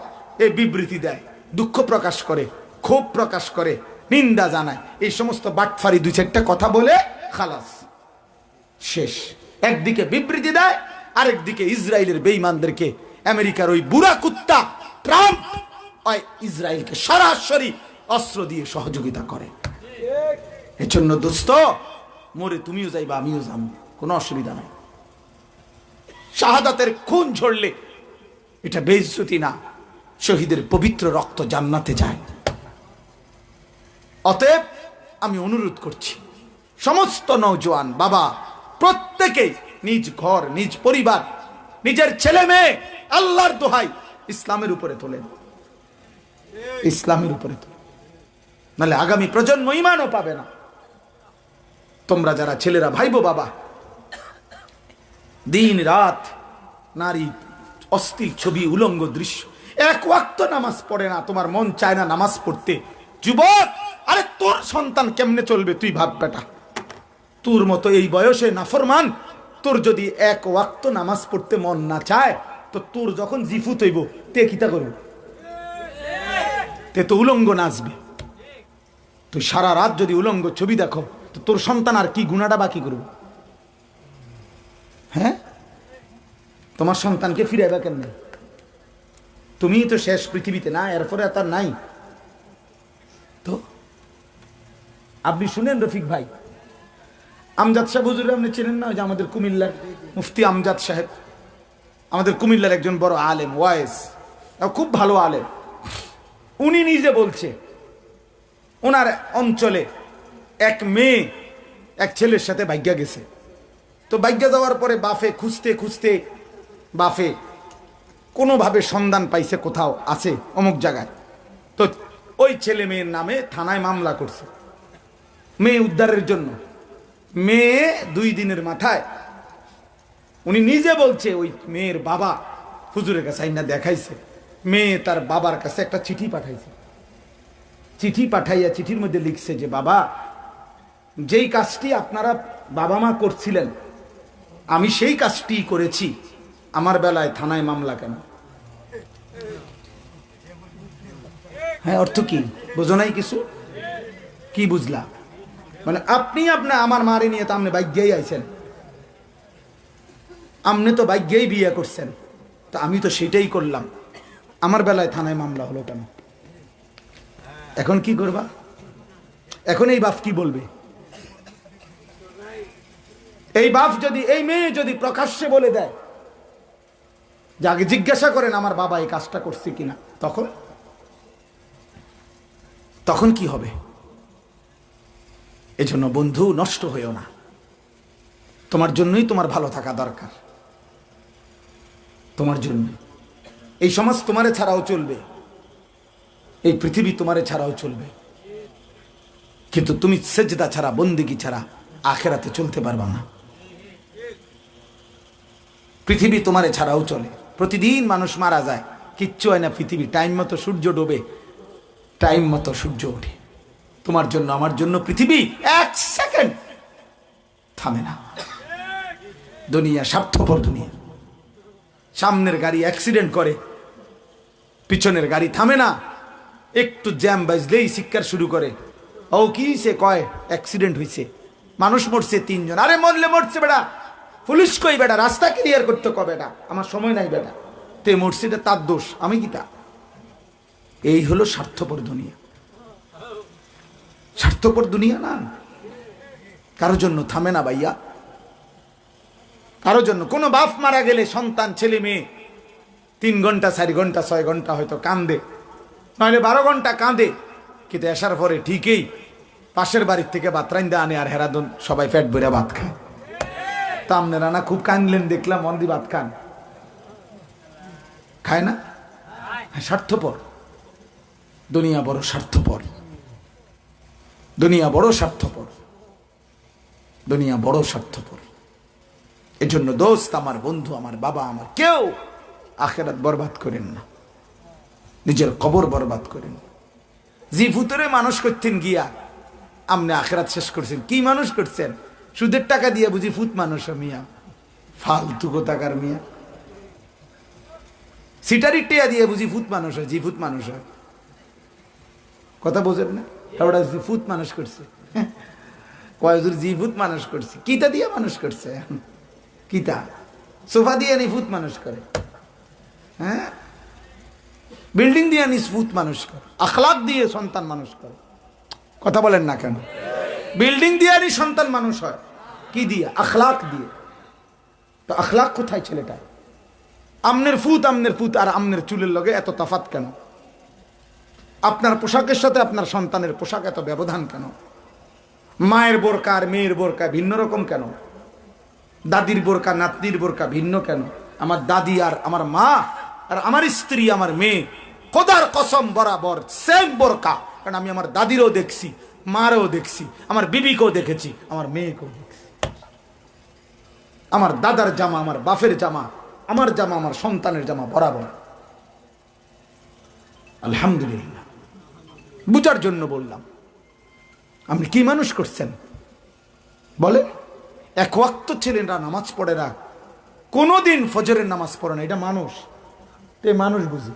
এই বিবৃতি দেয়, দুঃখ প্রকাশ করে, ক্ষোভ প্রকাশ করে, নিন্দা জানায়, এই সমস্ত বাটফারি ২-৪টা কথা বলে খালাস, শেষ। একদিকে বিবৃতি দেয়, আরেকদিকে ইসরায়েলের বেঈমানদেরকে, আমেরিকার ওই বুড়া কুত্তা ট্রাম্প ওই ইসরায়েলকে সরাসরি অস্ত্র দিয়ে সহযোগিতা করে। এজন্য দোস্ত, মরে তুমিও যাইবা, আমিও যাবো, কোনো অসুবিধা নাই। শাহাদাতের খুন ঝরলে এটা বেইজ্জতি না, শহীদের পবিত্র রক্ত জান্নাতে যায়। অতএব আমি অনুরোধ করছি সমস্ত নওজোয়ান বাবা, প্রত্যেকে নিজ ঘর, নিজ পরিবার, নিজের ছেলে মেয়ে আল্লাহর দোহাই ইসলামের উপরে তোলেন, ইসলামের উপরে তোলেন, নাহলে আগামী প্রজন্ম ঈমানও পাবে না। তোমরা যারা ছেলেরা ভাইবো বাবা, দিন রাত নারী, অশ্লীল ছবি, উলঙ্গ দৃশ্য, এক ওয়াক্ত নামাজ পড়ে না, তোমার মন চায় না নামাজ পড়তে। যুবক, আরে তোর সন্তান কেমনে চলবে তুই ভাব বেটা, তোর মতো এই বয়সে নাফরমান, তোর যদি এক ওয়াক্ত নামাজ পড়তে মন না চায়, তো তোর যখন জিফুত হইব তে কিতা করবে? তে তো উলঙ্গ নাচবে। তুই সারা রাত যদি উলঙ্গ ছবি দেখো, তো তোর সন্তান আর কি গুণাটা বাকি করবে? হ্যাঁ, তোমার সন্তানকে ফিরাইবা কেমনে? তুমিই তো শেষ পৃথিবীতে, না এরপরে তার নাই। তো আপনি শুনেন রফিক ভাই, আমজাদ সাহেব হুজুর আপনি চেনেন না? যে আমাদের কুমিল্লার মুফতি আমজাদ সাহেব, আমাদের কুমিল্লার একজন বড় আলেম, ওয়াইজ, খুব ভালো আলেম। উনি নিজে বলছে ওনার অঞ্চলে এক মেয়ে এক ছেলের সাথে ভাগ্যা গেছে। তো ভাগ্যা যাওয়ার পরে বাফে খুঁজতে খুঁজতে বাফে কোনোভাবে সন্ধান পাইছে কোথাও আছে অমুক জায়গায়। তো ওই ছেলে মেয়ের নামে থানায় মামলা করছে মেয়ে উদ্ধারের জন্য। মেয়ে 2 দিনের মাথায় উনি নিজে বলছে ওই মেয়ের বাবা হুজুরের কাছে আইনা দেখাইছে, মেয়ে তার বাবার কাছে একটা চিঠি পাঠাইছে। চিঠি পাঠাইয়া চিঠির মধ্যে লিখছে যে বাবা, যেই কাজটি আপনারা বাবা মা করছিলেন আমি সেই কাজটি করেছি, আমার বেলায় থানায় মামলা কেন? হ্যাঁ, অর্থ কি বোঝো নাই কিছু? কি বুঝলা? মানে আপনি আমার মারে নিয়ে তো আপনি ভাগ্যেই আইছেন, আপনি তো ভাগ্যেই বিয়ে করছেন, তো আমি তো সেটাই করলাম, আমার বেলায় থানায় মামলা হলো কেন? এখন কি করবা? এখন এই বাপ কি বলবে? এই বাপ যদি, এই মেয়ে যদি প্রকাশ্যে বলে দেয় যে আগে জিজ্ঞাসা করেন আমার বাবা এই কাজটা করছে কিনা, তখন কি হবে? এজন্য বন্ধু, নষ্ট হইও না। তোমার জন্যই তোমার ভালো থাকা দরকার, তোমার জন্য। এই সমাজ তোমারে ছাড়াও চলবে, এই পৃথিবী তোমারে ছাড়াও চলবে, কিন্তু তুমি সেজদা ছাড়া, বন্দেগী ছাড়া আখেরাতে চলতে পারবা না। পৃথিবী তোমারে ছাড়াও চলে, প্রতিদিন মানুষ মারা যায়, কিচ্ছু হয় না। পৃথিবী টাইম মতো সূর্য ডোবে, টাইম মতো সূর্য ওঠে। তোমার জন্য আমার জন্য পৃথিবী 1 সেকেন্ড থামে না। দুনিয়া স্বার্থপর দুনিয়া। সামনের গাড়ি অ্যাক্সিডেন্ট করে, পিছনের গাড়ি থামে না, একটু জ্যাম বাজলেই চিৎকার শুরু করে, ও কি সে কয় অ্যাক্সিডেন্ট হয়েছে, মানুষ মরছে 3 জন। আরে মরলে মরছে বেটা, পুলিশ কই বেটা, রাস্তা ক্লিয়ার করতে কবে বেটা, আমার সময় নাই বেটা, তে মরছে, এটা তার দোষ, আমি কি তা? এই হলো স্বার্থপর দুনিয়া। স্বার্থপর দুনিয়া না, কারোর জন্য থামে না ভাইয়া, কারোর জন্য। কোনো বাপ মারা গেলে সন্তান, ছেলে মেয়ে 3 ঘন্টা 4 ঘন্টা 6 ঘন্টা হয়তো কান্দে, নাহলে 12 ঘন্টা কাঁদে, কিন্তু আসার পরে ঠিকই পাশের বাড়ির থেকে ভাত রাইন্দা আনে, আর হেরাদন সবাই পেট ভরে ভাত খায়। তা আপনারা না খুব কাঁদলেন দেখলাম, মন্দি ভাত খান, খায় না? স্বার্থপর দুনিয়া, বড় স্বার্থপর দুনিয়া, বড় স্বার্থপর দুনিয়া, বড় স্বার্থপর। এজন্য দোস্ত, আমার বন্ধু, আমার বাবা, আমার কেউ আখেরাত বরবাদ করেন না, নিজের কবর বরবাদ করেন। জি ভূতরে মানুষ করতেন গিয়া আপনি আখেরাত শেষ করছেন। কি মানুষ করছেন? সুদের টাকা দিয়ে বুঝি ফুত মানুষ? মিয়া ফালতু কোথাকার মিয়া। সিটারি টিয়া দিয়ে বুঝি ফুত মানুষ হয়? জি ভূত মানুষ হয়, কথা বোঝেন না? ওটা ফুত মানুষ করছে, কয়জুর জি ভূত মানুষ করছে। কিতা দিয়ে মানুষ করছে? কিতা সোফা দিয়ে নি ফুত মানুষ করে? হ্যাঁ, বিল্ডিং দিয়ে নি ফুত মানুষ করে, আখলাক দিয়ে সন্তান মানুষ করে। কথা বলেন না কেন? বিল্ডিং দিয়ে নি সন্তান মানুষ হয়, কি দিয়ে? আখলাক দিয়ে। তো আখলাক কোথায় ছেলেটা? আমনের ফুত আর আমনের চুলের লগে এত তফাৎ কেন? আপনার পোশাকের সাথে আপনার সন্তানের পোশাক এত ব্যবধান কেন? মায়ের বোরকা আর মেয়ের বোরকা ভিন্ন রকম কেন? দাদির বোরকা নাতনির বোরকা ভিন্ন কেন? আমার দাদি আর আমার মা আর আমার স্ত্রী আমার মেয়ে, খোদার কসম বরাবর সেম বোরকা। কারণ আমি আমার দাদিরও দেখছি, মারও দেখছি, আমার বিবিকেও দেখেছি, আমার মেয়েকেও দেখছি। আমার দাদার জামা, আমার বাপের জামা, আমার জামা, আমার সন্তানের জামা বরাবর। আলহামদুলিল্লাহ, বুঝার জন্য বললাম। আপনি কি মানুষ করছেন? বলে এক ওয়াক্ত ছেলেরা নামাজ পড়ে না, কোনোদিন ফজরের নামাজ পড়ে না। এটা মানুষ, তে মানুষ বুঝি,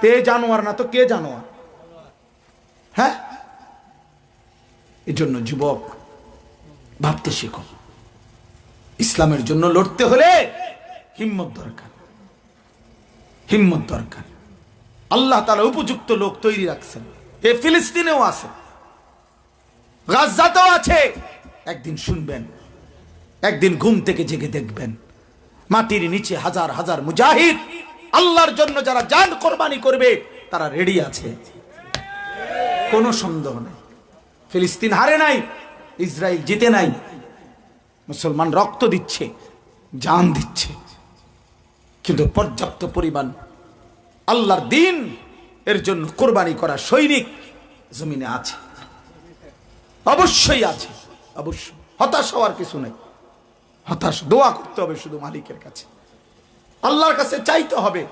তে জানোয়ার না তো কে জানোয়ার? হ্যাঁ, এই জন্য যুবক ভাবতে শেখো। ইসলামের জন্য লড়তে হলে হিম্মত দরকার, হিম্মত দরকার। আল্লাহ তাআলা উপযুক্ত লোক তৈরি রাখছেন। এ ফিলিস্তিনেও আছে, গাজাতেও আছে। একদিন শুনবেন, একদিন ঘুম থেকে জেগে দেখবেন মাটির নিচে হাজার হাজার মুজাহিদ আল্লাহর জন্য যারা জান কোরবানি করবে তারা রেডি আছে, কোনো সন্দেহ নেই। ফিলিস্তিন হারে নাই, ইসরায়েল জিতে নাই, মুসলমান রক্ত দিচ্ছে, জান দিচ্ছে, কিন্তু পর্যাপ্ত পরিমাণ আল্লাহর দিন এর জন্য কোরবানি করা সৈনিক জমিনে আছে, অবশ্যই আছে, অবশ্যই। হতাশ হওয়ার কিছু নেই, হতাশ দোয়া করতে হবে শুধু মালিকের কাছে, আল্লাহর কাছে চাইতে হবে,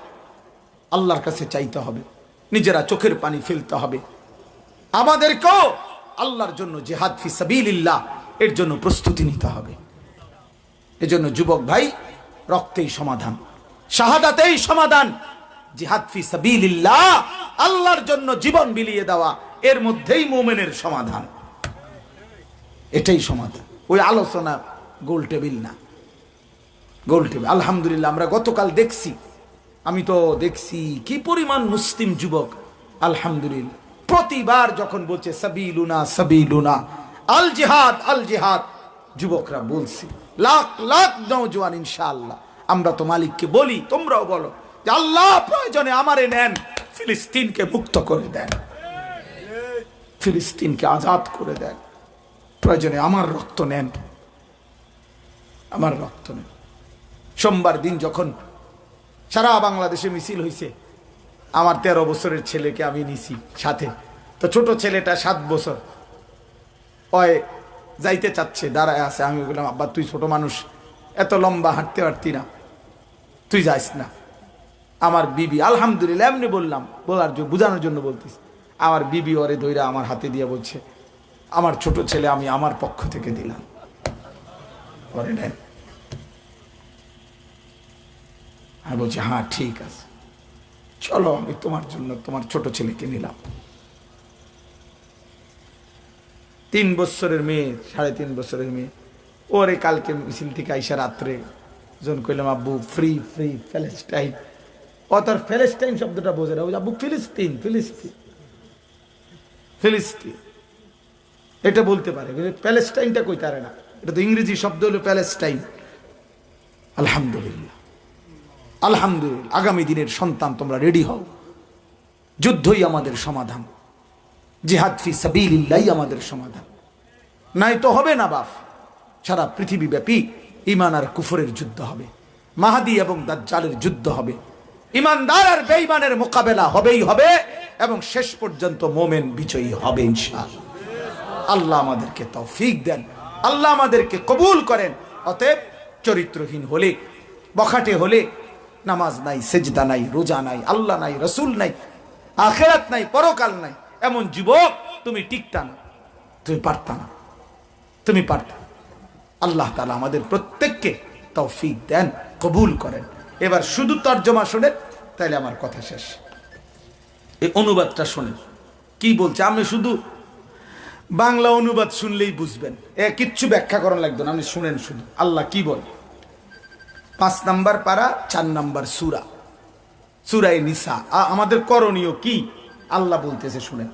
আল্লাহর কাছে চাইতে হবে, নিজেরা চোখের পানি ফেলতে হবে। আমাদেরকেও আল্লাহর জন্য জিহাদ ফি সাবিলিল্লাহ এর জন্য প্রস্তুতি নিতে হবে। এজন্য যুবক ভাই, রক্তেই সমাধান, শাহাদাতেই সমাধান। জিহাদ ফি সাবিলিল্লাহ, আল্লাহর জন্য জীবন বিলিয়ে দেওয়া, এর মধ্যেই মুমিনের সমাধান, এটাই সমাধান। ওই আলোচনা গোল টেবিল না, গোল টেবিল। আলহামদুলিল্লাহ আমরা গতকাল দেখছি, আমি তো দেখছি কি পরিমাণ মুসলিম যুবক, আলহামদুলিল্লাহ প্রতিবার যখন বলছে সাবিলুনা সাবিলুনা, আল জিহাদ আল জিহাদ, যুবকরা বলছি, লাখ লাখ নওজোয়ান ইনশাআল্লাহ। আমরা তো মালিককে বলি, তোমরাও বলো যে আল্লাহ প্রয়োজনে আমারে নেন, ফিলিস্তিনকে মুক্ত করে দেন, ফিলিস্তিনকে আজাদ করে দেন, প্রয়োজনে আমার রক্ত নেন, আমার রক্ত নেন। সোমবার দিন যখন সারা বাংলাদেশে মিছিল হয়েছে, আমার 13 বছরের ছেলেকে আমি নিছি সাথে, তো ছোট ছেলেটা 7 বছর, ওই যাইতে চাচ্ছে, দাঁড়ায় আছে। আমি বললাম, আব্বা তুই ছোট মানুষ, এত লম্বা হাঁটতে পারতি না, তুই যাইস না। আমার বিবি, আলহামদুলিল্লাহ এমনি বললাম, বলার জন্য, বোঝানোর জন্য বলতিস, আমার বিবি ওরে ধইরা আমার হাতে দিয়ে বলছে, আমার ছোট ছেলে আমি আমার পক্ষ থেকে দিলাম, ওরে নেন। আমি বলছি হ্যাঁ ঠিক আছে, চলো আমি তোমার জন্য তোমার ছোট ছেলেকে নিলাম। 3 বছরের মেয়ে, 3.5 বছরের মেয়ে, ওরে কালকে মিছিল থেকে আইসা রাত্রে যখন কইলাম আব্বু ফ্রি ফ্রি প্যালেস্টাইন, ও তার প্যালেস্টাইন শব্দটা বোঝে না, আব্বু ফিলিস্তিন ফিলিস্তিন ফিলিস্তিন এটা বলতে পারে, প্যালেস্টাইনটা কইতে পারে না, এটা তো ইংরেজি শব্দ হলো প্যালেস্টাইন। আলহামদুলিল্লাহ, আলহামদুলিল্লাহ। আগামী দিনের সন্তান তোমরা রেডি হও, যুদ্ধই আমাদের সমাধান, জিহাদ ফি সাবিলিল্লাহ আমাদের সমাধান, নাই তো হবে না বাপ। সারা পৃথিবীব্যাপী ঈমান আর কুফরের যুদ্ধ হবে, মাহদী এবং দাজ্জালের যুদ্ধ হবে, ঈমানদার আর বেঈমানের মোকাবেলা হবেই হবে, এবং শেষ পর্যন্ত মোমেন বিজয়ী হবে ইনশাআল্লাহ। আল্লাহ আমাদেরকে তৌফিক দেন, আল্লাহ আমাদেরকে কবুল করেন। অতএব চরিত্রহীন হলে, বখাটে হলে, নামাজ নাই, সেজদা নাই, রোজা নাই, আল্লাহ নাই, রসুল নাই, আখিরাত নাই, পরকাল নাই, এমন যুবক তুমি টিকতা না, তুমি পারতা না, তুমি পারতা। আল্লাহ তাআলা আমাদের প্রত্যেককে তৌফিক দেন, কবুল করেন। এবার শুধু তর্জমা শোনেন, তাইলে আমার কথা শেষ। এই অনুবাদটা শোনেন কি বলছে, আপনি শুধু বাংলা অনুবাদ শুনলেই বুঝবেন, কিচ্ছু ব্যাখ্যা করা লাগবে না, আপনি শুনেন শুধু আল্লাহ কি বলে। 5 নম্বর পারা, 4 নম্বর সূরা, সূরা নিসা। আমাদের করণীয় কি আল্লাহ বলতেছে শুনেন।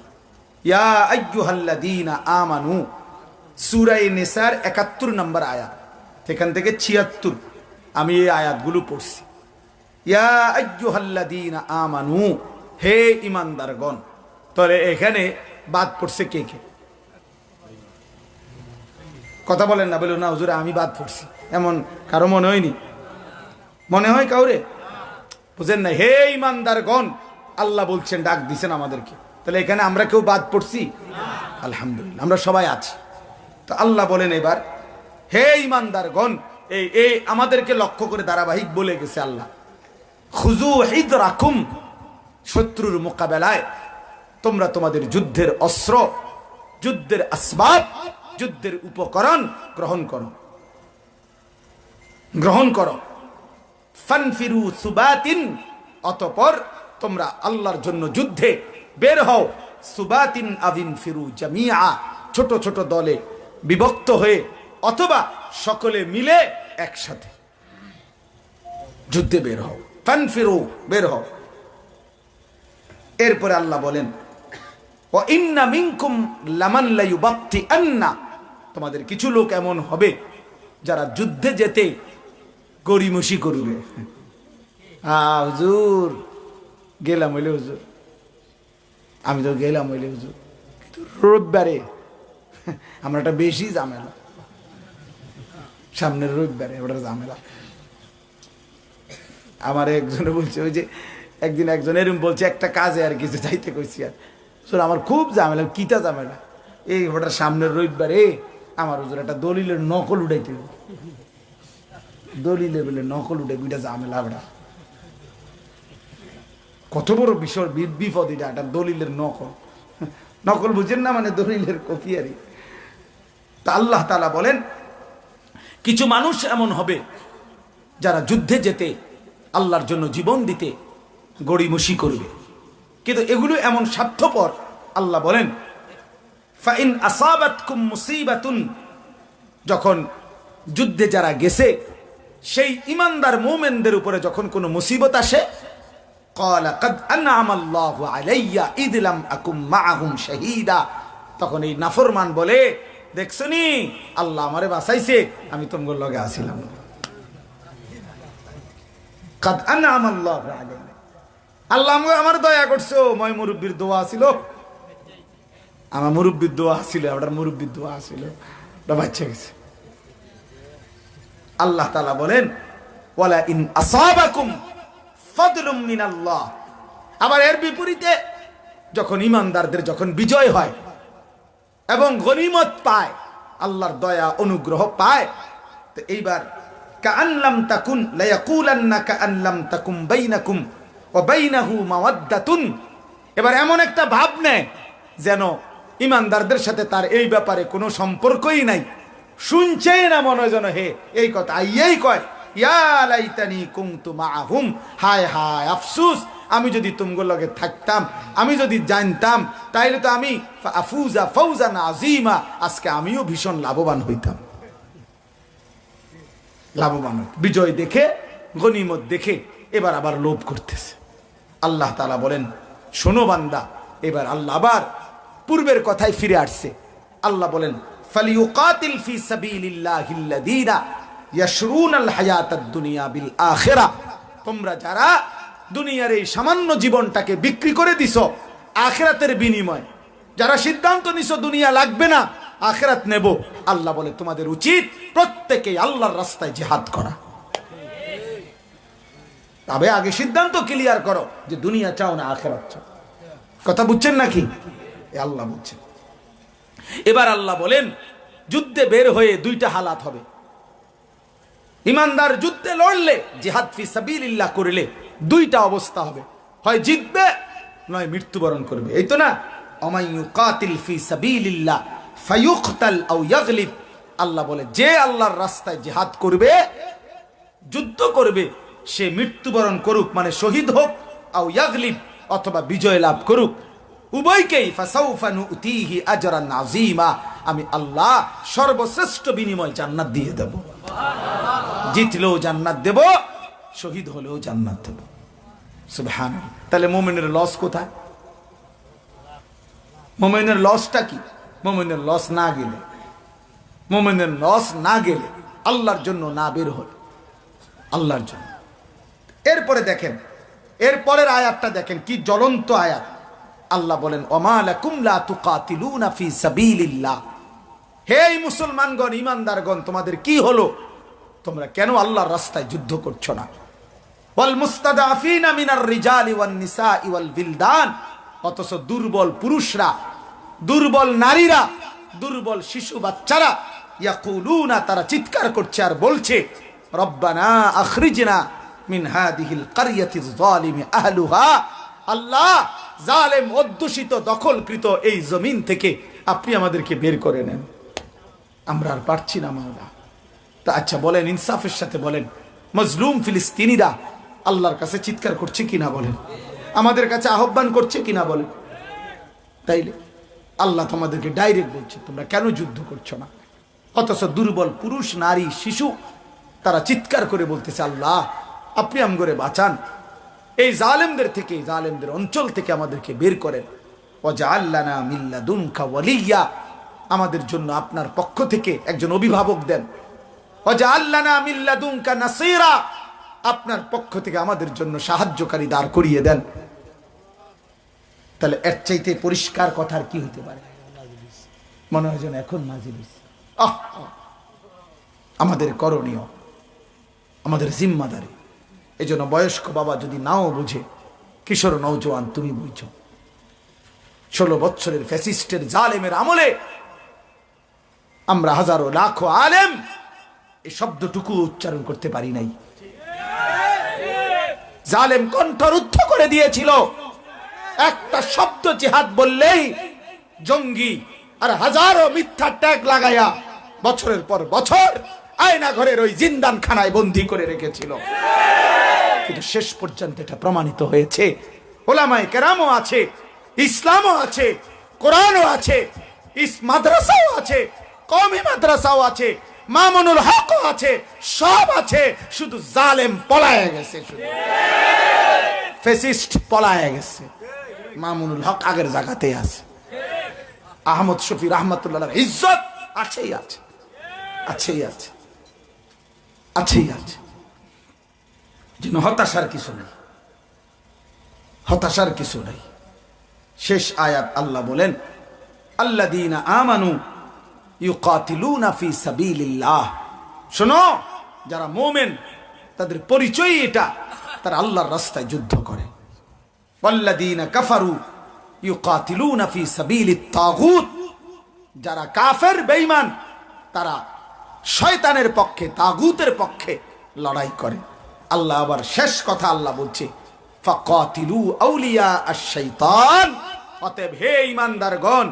ইয়া আইয়ুহাল্লাযীনা আমানু, সূরা নিসার 71 নম্বর আয়াত, এখান থেকে 76 আমি এই আয়াতগুলো পড়ছি। ইয়া আইয়ুহাল্লাযীনা আমানু, হে ঈমানদারগণ। তাহলে এখানে বাদ পড়ছে কে কে? কথা বলেন না, বলুন না হুজুর আমি বাদ পড়ছি, এমন কারো মনে হয়নি? মনে হয় কাউরে? বুঝেন না? হে ঈমানদারগণ, আল্লাহ বলছেন, ডাক দিছেন আমাদেরকে। তাহলে এখানে আমরা কেউ বাদ পড়ছি? আলহামদুলিল্লাহ আমরা সবাই আছি। তো আল্লাহ বলেন এবার, হে ঈমানদারগণ, এই আমাদেরকে লক্ষ্য করে ধারাবাহিক বলে গেছে আল্লাহ, খুযু হিযরাকুম, শত্রুর মোকাবেলায় তোমরা তোমাদের যুদ্ধের অস্ত্র, যুদ্ধের আসবাব, যুদ্ধের উপকরণ গ্রহণ করো, গ্রহণ করো। ফানফিরু সুবাতিন, অতঃপর তোমরা আল্লাহর জন্য যুদ্ধে বের হও। সুবাতিন আবিন ফিরু জামিআ, ছোট ছোট দলে বিভক্ত হয়ে অথবা সকলে মিলে একসাথে যুদ্ধে বের হও। ফানফিরু, বের হও। এরপরে আল্লাহ বলেন ওয়া ইন্না মিনকুম লামান লা ইউবাত্তিআন্না, তোমাদের কিছু লোক এমন হবে যারা যুদ্ধে যেতে গড়িমসি করবে। হুজুর গেলাম হইলে হুজুর, আমি তো গেলাম হইলে হুজুর, কিন্তু রবিবারে আমরা একটা বেশি ঝামেলা, সামনের রবিবারে ওটা ঝামেলা। আমার একজনে বলছে, ওই যে একদিন একজন এরম বলছে একটা কাজে আর কিছু যাইতে কইছি, আর শোন আমার খুব ঝামেলা। কিতা ঝামেলা? এই ওটার সামনের রবিবারে আমার হুজুর একটা দলিলের নকল উঠাইতে হবে। দলিলে বলে নকল উঠে দুইটা ঝামেলা। ওটা কত বড় বিষয়, বিপদ এটা, একটা দলিলের নকল। নকল বুঝেন না, মানে দলিলের কপি আরই। তা আল্লাহ তাআলা বলেন কিছু মানুষ এমন হবে যারা যুদ্ধে যেতে, আল্লাহর জন্য জীবন দিতে গড়িমসি করবে। কিন্তু এগুলো এমন স্বার্থপর, আল্লাহ বলেন ফাইন আসাবাতকুম মুসিবাতুন, যখন যুদ্ধে যারা গেছে সেই ইমানদার মুমিনদের উপরে যখন কোনো মুসিবত আসে, ক্বালা কাদ আনআমাল্লাহু আলাইয়া ইদ লাম আকুম মাআহুম শাহীদা, তখন এই নাফরমান বলে দেখছনি আল্লাহ আমারে বাঁচাইছে, আমি তোমার লগে আছিলাম। কাদ আনআমাল্লাহু আলাইয়া, আল্লাহ আমার দয়া করছো। মই মুরব্বির দোয়া ছিল, আমার মুরব্বির দোয়া ছিল, ওটার মুরব্বির দোয়া ছিল, ওটা বাচ্চা গেছে। আল্লাহ তাআলা বলেন ওয়ালা ইন আসাবাকুম ফাদলুম মিনাল্লাহ, আবার এর বিপরীতে যখন ইমানদারদের যখন বিজয় হয় এবং গনিমত পায়, আল্লাহর দয়া অনুগ্রহ পায়, তো এইবার কাআন লাম তাকুন লা ইয়াকুলান্না কাআন লাম তাকুম বাইনাকুম ওয়া বাইনাহু মাওয়াদ্দাতুন, এবার এমন একটা ভাব নেয় যেন ইমানদারদের সাথে তার এই ব্যাপারে কোনো সম্পর্কই নাই, শুনছেই না মনে যেন হে এই কথা আইয়েই কয় ইয়া লাইতানি কুনতু মাআহুম, হায় হায় আফসোস আমি যদি তুমগো লগে থাকতাম, আমি যদি জানতাম, তাইলে তো আমি আফুজা ফাউজান আযীমা, আজকে আমিও ভীষণ লাভবান হইতাম। লাভবান বিজয় দেখে, গনিমত দেখে এবার আবার লোভ করতেছে। আল্লাহ তাআলা বলেন শোনো বান্দা, এবার আল্লাহ আবার পূর্বের কথায় ফিরে আসছে। আল্লাহ বলেন ফালিয়ুকাতিল ফি সাবিলিল্লাহিল্লাযীনা ইয়াশরুনাল হায়াতাদ দুনিয়া বিল আখিরাহ, তোমরা যারা দুনিয়ার এই সামান্য জীবনটাকে বিক্রি করে দিছো আখিরাতের বিনিময়, যারা সিদ্ধান্ত নিছো দুনিয়া লাগবে না আখিরাত নেব, আল্লাহ বলে তোমাদের উচিত প্রত্যেকেই আল্লাহর রাস্তায় জিহাদ করা। তবে আগে সিদ্ধান্ত ক্লিয়ার করো যে দুনিয়া চাও না আখিরাত চাও। কথা বুঝছেন নাকি? আল্লাহ বুঝছেন। এবার আল্লাহ বলেন যুদ্ধে বের হয়ে দুইটা হালাত হবে। ইমানদার যুদ্ধে লড়লে, জিহাদ ফি সাবিলিল্লাহ করলে দুইটা অবস্থা হবে, হয় জিতবে নয় মৃত্যুবরণ করবে। এই তো না আমাই ইউকাতিল ফি সাবিলিল্লাহ ফায়ুকতাল আও ইয়াগলিব, আল্লাহ বলে যে আল্লাহর রাস্তায় জিহাদ করবে, যুদ্ধ করবে, সে মৃত্যুবরণ করুক মানে শহীদ হোক, আও ইয়াগলিব অথবা বিজয় লাভ করুক, উভয়কেই ফাসাউফা নুতিহি আজরান আযীমা, আমি আল্লাহ সর্বশ্রেষ্ঠ বিনিময় জান্নাত দিয়ে দেব। জিতলেও জান্নাত দেব, শহীদ হলেও জান্নাত দেব। সুবহানাল্লাহ। তাহলে মুমিনের লস কোথায়? মুমিনের লসটা কি? মুমিনের লস না গেলে, মুমিনের লস না গেলে, আল্লাহর জন্য না বের হল, আল্লাহর জন্য। এরপরে দেখেন, এরপরের আয়াতটা দেখেন কি জ্বলন্ত আয়াত। আল্লাহ বলেন ওমা লাকুম লা তুকাতিলুনা ফি সাবিলিল্লাহ, হে মুসলমানগণ, ইমানদারগণ, তোমাদের কি হলো? তোমরা কেন আল্লাহর রাস্তায় যুদ্ধ করছো না? ওয়াল মুস্তাদাফিনা মিনার রিজালি ওয়ান নিসাই ওয়াল বিলদান, অথচ দুর্বল পুরুষরা, দুর্বল নারীরা, দুর্বল শিশু বাচ্চারা ইয়াকুলুনা, তারা চিৎকার করছে আর বলছে রব্বানা আখরিজনা মিন হাদিহিল কারিয়াতিজ যালিমি আহলুহা, আল্লাহ জালেম অধ্যুষিত দখলকৃত এই জমিন থেকে আপনি আমাদেরকে বের করে নেন। আমরা আর পারছি না মাওলা। তা আচ্ছা বলেন, ইনসাফের সাথে বলেন, মজলুম ফিলিস্তিনিরা আল্লাহর কাছে চিৎকার করছে কিনা বলেন, আমাদের কাছে আহ্বান করছে কিনা বলেন। তাইলে আল্লাহ তোমাদেরকে ডাইরেক্ট বলছে তোমরা কেন যুদ্ধ করছো না, অথচ দুর্বল পুরুষ নারী শিশু তারা চিৎকার করে বলতেছে আল্লাহ আপনি আমগরে বাঁচান, এই জালেমদের থেকে, জালেমদের অঞ্চল থেকে আমাদেরকে বের করেন। ওয়াজআল লানা মিন লাদুনকা ওয়ালিয়্যা, আমাদের জন্য আপনার পক্ষ থেকে একজন অভিভাবক দেন। ওয়াজআল লানা মিন লাদুনকা নাসীরা, আপনার পক্ষ থেকে আমাদের জন্য সাহায্যকারী দাঁড় করিয়ে দেন। তাহলে এর চাইতে পরিষ্কার কথা আর কি হতে পারে? মনে হয় যেন এখন নাজিল হইছে। আমাদের করণীয়, আমাদের জিম্মাদারি। এই জন্য বয়স্ক বাবা যদি নাও বুঝে, কিশোর নওজোয়ান তুমি বুঝছো। 16 বছরের ফ্যাসিস্টের জালেমের আমলে আমরা হাজারো লাখো আলেম এই শব্দটুকু উচ্চারণ করতে পারি নাই। জালেম কণ্ঠরুদ্ধ করে দিয়েছিল, একটা শব্দ জিহাদ বললেই জঙ্গি, আর হাজারো মিথ্যা ট্যাগ লাগাইয়া বছরের পর বছর আয়না ঘরের ওই জিন্দান খানায় বন্দী করে রেখেছিল। কিন্তু শেষ পর্যন্ত এটা প্রমাণিত হয়েছে, ওলামায়ে কেরামও আছে, ইসলামও আছে, কোরআনও আছে, মাদ্রাসাও আছে, কওমি মাদ্রাসাও আছে, মামুনুল হকও আছে, সব আছে, শুধু জালেম পলায়ে গেছে, শুধু ফ্যাসিস্ট পলায়ে গেছে। মামুনুল হক আগের জায়গাতেই আছে। আহমদ শফি রহমাতুল্লাহ ইজ্জত আছেই আছে, আছেই আছে, আছেই আছে। যেন হতাশার কিছু নেই, হতাশার কিছু নেই। শেষ আয়াত আল্লাহ বলেন আল্লাযীনা আমানু ইউকাতিলুনা ফি সাবিলিল্লাহ। শোনো, যারা মুমিন তাদের পরিচয় এটা, তারা আল্লাহর রাস্তায় যুদ্ধ করে। ওয়াল্লাযীনা কাফারু ইউকাতিলুনা ফি সাবিলিত তাগুত, যারা কাফের বেঈমান তারা শয়তানের পক্ষে, তাগুতের পক্ষে লড়াই করে। আল্লাহ আবার শেষ কথা আল্লাহ বলছে ফাকাতিলু আউলিয়া আশ-শাইতান, অতএব হে ঈমানদারগণ,